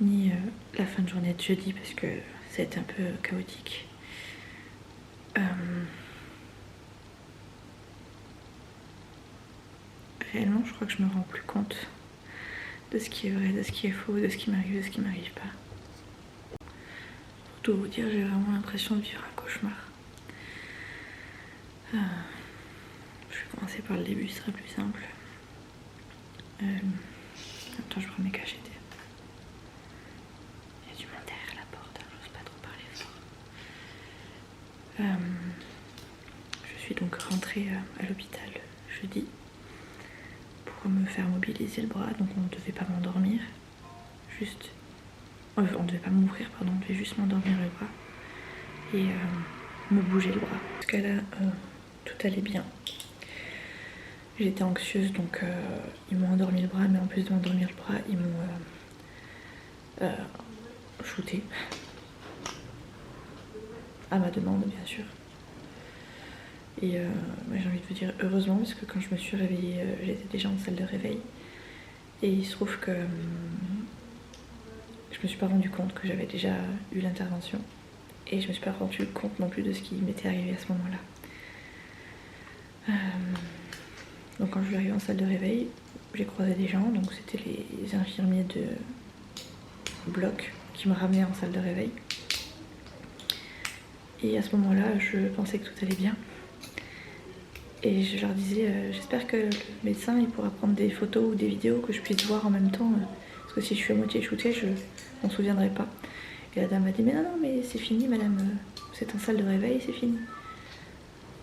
ni la fin de journée de jeudi, parce que ça a été un peu chaotique. Réellement, je crois que je me rends plus compte de ce qui est vrai, de ce qui est faux, de ce qui m'arrive, de ce qui m'arrive pas. Pour tout vous dire, j'ai vraiment l'impression de vivre un cauchemar. Je vais commencer par le début, ce sera plus simple. Attends, je prends mes cachettes. Il y a du monde derrière la porte, j'ose pas trop parler fort. Je suis donc rentrée à l'hôpital jeudi pour me faire mobiliser le bras, donc on ne devait pas m'endormir, on ne devait pas m'ouvrir, pardon, on devait juste m'endormir le bras et me bouger le bras. Parce que là, tout allait bien. J'étais anxieuse, donc ils m'ont endormi le bras, mais en plus de m'endormir le bras, ils m'ont shooté. À ma demande, bien sûr. Et j'ai envie de vous dire heureusement, parce que quand je me suis réveillée, j'étais déjà en salle de réveil. Et il se trouve que je me suis pas rendu compte que j'avais déjà eu l'intervention. Et je me suis pas rendu compte non plus de ce qui m'était arrivé à ce moment-là. Donc quand je suis arrivée en salle de réveil, j'ai croisé des gens, donc c'était les infirmiers de bloc qui me ramenaient en salle de réveil. Et à ce moment-là, je pensais que tout allait bien. Et je leur disais, j'espère que le médecin il pourra prendre des photos ou des vidéos que je puisse voir en même temps, parce que si je suis à moitié shootée, je m'en souviendrai pas. Et la dame m'a dit, mais non, mais c'est fini madame, vous êtes en salle de réveil, c'est fini.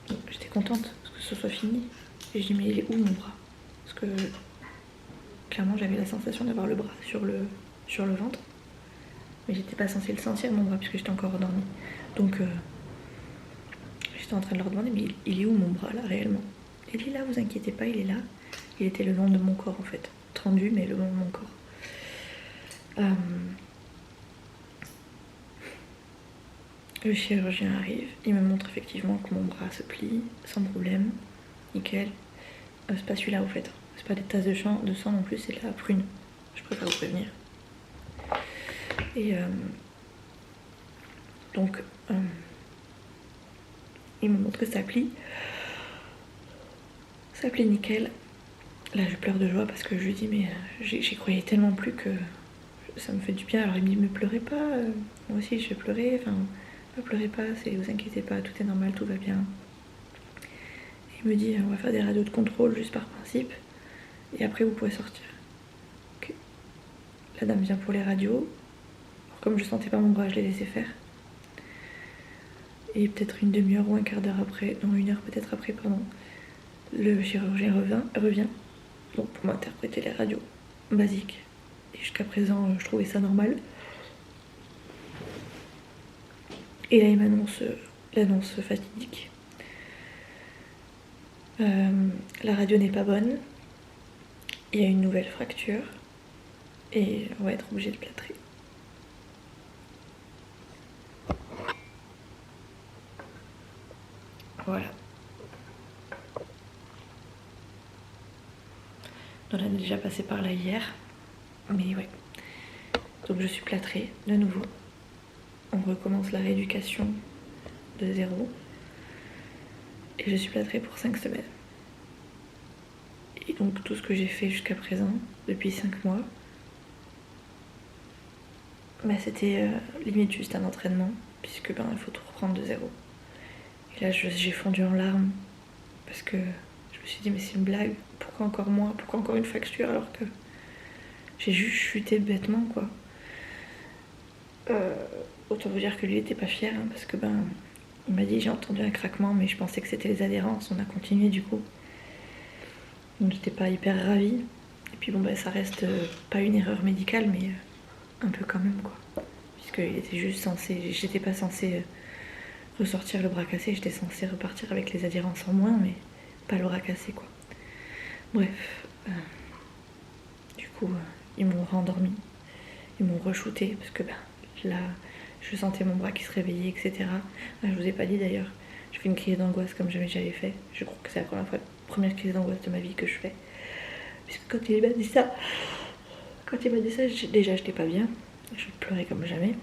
Donc j'étais contente, parce que que ce soit fini. Et je dis mais il est où mon bras? Parce que clairement j'avais la sensation d'avoir le bras sur le ventre. Mais j'étais pas censée le sentir mon bras puisque j'étais encore endormie. Donc j'étais en train de leur demander mais il est où mon bras là réellement? Il est là, vous inquiétez pas, il est là. Il était le long de mon corps en fait. Tendu mais le long de mon corps. Le chirurgien arrive, il me montre effectivement que mon bras se plie sans problème, nickel. C'est pas celui-là au fait, c'est pas des tasses de sang non plus, c'est de la prune. Je préfère vous prévenir. Et donc, il me montre que ça plie nickel. Là, je pleure de joie parce que je lui dis mais j'y croyais tellement plus que ça me fait du bien. Alors il me dit mais pleurez pas, moi aussi je vais pleurer, enfin. Ne pleurez pas, vous inquiétez pas, tout est normal, tout va bien. Il me dit on va faire des radios de contrôle juste par principe et après vous pourrez sortir. Ok. La dame vient pour les radios. Alors, comme je sentais pas mon bras, je l'ai laissé faire. Et peut-être une demi-heure ou un quart d'heure après, non une heure peut-être après, pardon, le chirurgien revient donc pour m'interpréter les radios basiques. Et jusqu'à présent, je trouvais ça normal. Et là, il m'annonce l'annonce fatidique. La radio n'est pas bonne. Il y a une nouvelle fracture. Et on va être obligé de plâtrer. Voilà. On a déjà passé par là hier. Mais ouais. Donc je suis plâtrée de nouveau. On recommence la rééducation de 0. Et je suis plâtrée pour 5 semaines. Et donc tout ce que j'ai fait jusqu'à présent, depuis 5 mois, bah, c'était limite juste un entraînement, puisque il faut tout reprendre de 0. Et là j'ai fondu en larmes, parce que je me suis dit mais c'est une blague, pourquoi encore moi, pourquoi encore une fracture alors que j'ai juste chuté bêtement quoi. Autant vous dire que lui était pas fier hein, parce que il m'a dit j'ai entendu un craquement mais je pensais que c'était les adhérences, on a continué du coup. Donc j'étais pas hyper ravie. Et puis ça reste pas une erreur médicale mais un peu quand même quoi. Puisqu'il était juste censé, j'étais pas censée ressortir le bras cassé, j'étais censée repartir avec les adhérences en moins mais pas le bras cassé quoi. Bref, du coup ils m'ont rendormi, ils m'ont re-shooté parce que là je sentais mon bras qui se réveillait, etc. Je vous ai pas dit d'ailleurs, je fais une crise d'angoisse comme jamais j'avais fait. Je crois que c'est la première crise d'angoisse de ma vie que je fais. Puisque quand il m'a dit ça, déjà j'étais pas bien, je pleurais comme jamais.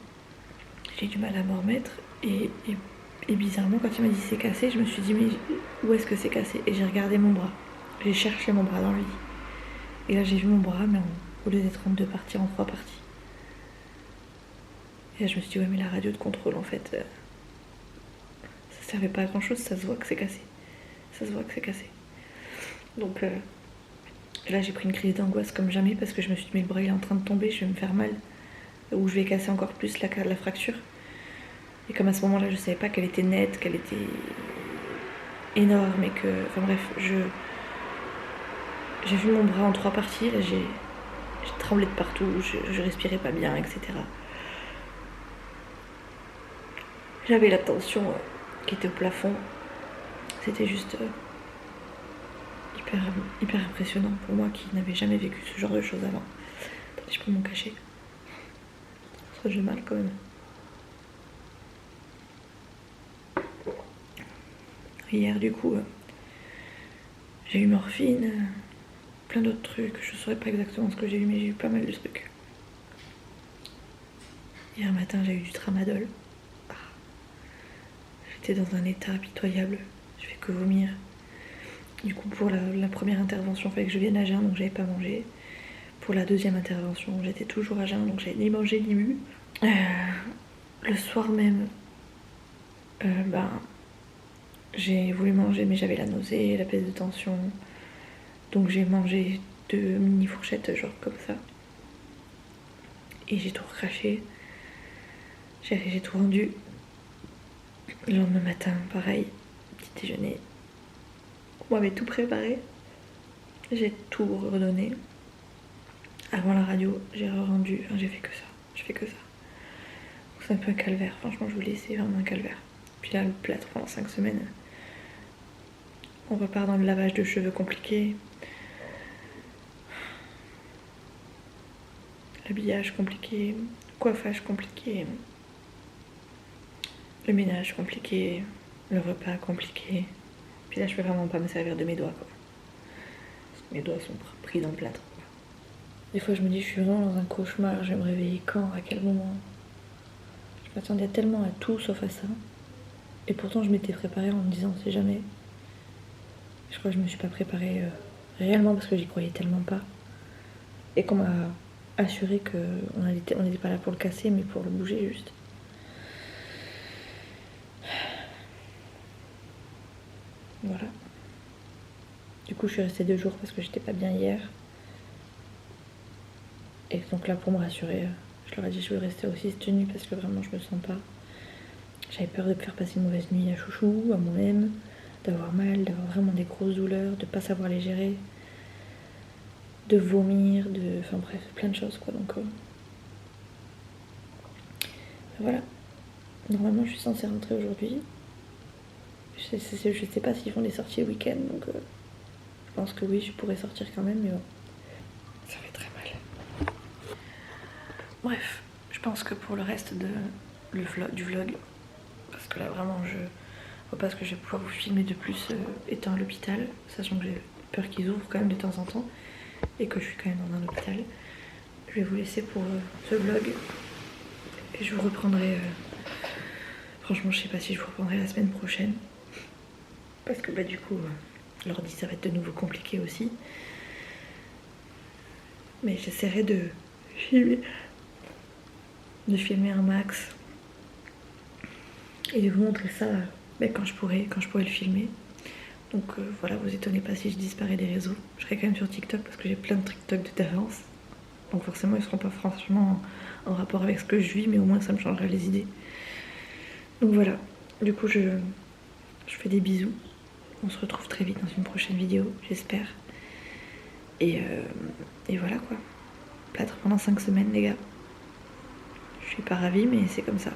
J'ai du mal à m'en remettre et bizarrement quand il m'a dit c'est cassé, je me suis dit mais où est-ce que c'est cassé? Et j'ai regardé mon bras, j'ai cherché mon bras dans le lit. Et là j'ai vu mon bras mais au lieu d'être en 2 parties, en 3 parties. Et là je me suis dit ouais mais la radio de contrôle en fait ça servait pas à grand chose, ça se voit que c'est cassé. Donc là j'ai pris une crise d'angoisse comme jamais parce que je me suis dit mais le bras il est en train de tomber, je vais me faire mal. Ou je vais casser encore plus la fracture. Et comme à ce moment là je savais pas qu'elle était nette, qu'elle était énorme et que... Enfin bref, j'ai vu mon bras en 3 parties, là j'ai tremblé de partout, je respirais pas bien, etc. J'avais la tension qui était au plafond. C'était juste hyper impressionnant pour moi qui n'avais jamais vécu ce genre de choses avant. Attendez, je peux m'en cacher. Ça j'ai mal quand même. Hier du coup, j'ai eu morphine, plein d'autres trucs. Je saurais pas exactement ce que j'ai eu, mais j'ai eu pas mal de trucs. Hier matin j'ai eu du tramadol. J'étais dans un état pitoyable, je fais que vomir. Du coup pour la première intervention, il fallait que je vienne à jeun, donc j'avais pas mangé. Pour la deuxième intervention, j'étais toujours à jeun, donc j'avais ni mangé ni bu. Le soir même, j'ai voulu manger mais j'avais la nausée, la baisse de tension. Donc j'ai mangé 2 mini fourchettes genre comme ça. Et j'ai tout recraché. J'ai tout rendu. Le lendemain matin, pareil, petit déjeuner. On m'avait tout préparé. J'ai tout redonné. Avant la radio, j'ai rendu. Enfin, j'ai fait que ça. Je fais que ça. Donc c'est un peu un calvaire. Franchement, je vous laisse, c'est vraiment un calvaire. Puis là, le plâtre pendant 5 semaines. On repart dans le lavage de cheveux compliqué. L'habillage compliqué. Coiffage compliqué. Le ménage compliqué. Le repas compliqué. Puis là, je peux vraiment pas me servir de mes doigts, quoi. Parce que mes doigts sont pris dans le plâtre. Des fois, je me dis, je suis vraiment dans un cauchemar. Je vais me réveiller quand, à quel moment. Je m'attendais tellement à tout sauf à ça. Et pourtant, je m'étais préparée en me disant, on sait jamais. Je crois que je me suis pas préparée réellement parce que j'y croyais tellement pas. Et qu'on m'a assuré qu'on n'était pas là pour le casser, mais pour le bouger juste. Voilà. Du coup, je suis restée 2 jours parce que j'étais pas bien hier. Et donc là, pour me rassurer, je leur ai dit je vais rester aussi cette nuit parce que vraiment je me sens pas. J'avais peur de me faire passer une mauvaise nuit à Chouchou, à moi-même, d'avoir mal, d'avoir vraiment des grosses douleurs, de pas savoir les gérer, de vomir, enfin bref, plein de choses quoi. Donc voilà. Normalement, je suis censée rentrer aujourd'hui. Je sais pas s'ils font des sorties le week-end, donc je pense que oui, je pourrais sortir quand même, mais bon, ça fait très mal. Bref, je pense que pour le reste du vlog, parce que là vraiment je vois pas ce que je vais pouvoir vous filmer de plus étant à l'hôpital, sachant que j'ai peur qu'ils ouvrent quand même de temps en temps et que je suis quand même dans un hôpital. Je vais vous laisser pour ce vlog et je vous reprendrai. Franchement, je sais pas si je vous reprendrai la semaine prochaine parce que bah du coup l'ordi ça va être de nouveau compliqué aussi. Mais j'essaierai de filmer un max et de vous montrer ça quand je pourrai le filmer. Donc voilà, vous étonnez pas si je disparais des réseaux. Je serai quand même sur TikTok parce que j'ai plein de TikTok d'avance. Donc forcément ils seront pas franchement en rapport avec ce que je vis, mais au moins ça me changera les idées. Donc voilà, du coup je fais des bisous. On se retrouve très vite dans une prochaine vidéo, j'espère. Et voilà quoi. Plâtre pendant 5 semaines les gars. Je suis pas ravie mais c'est comme ça.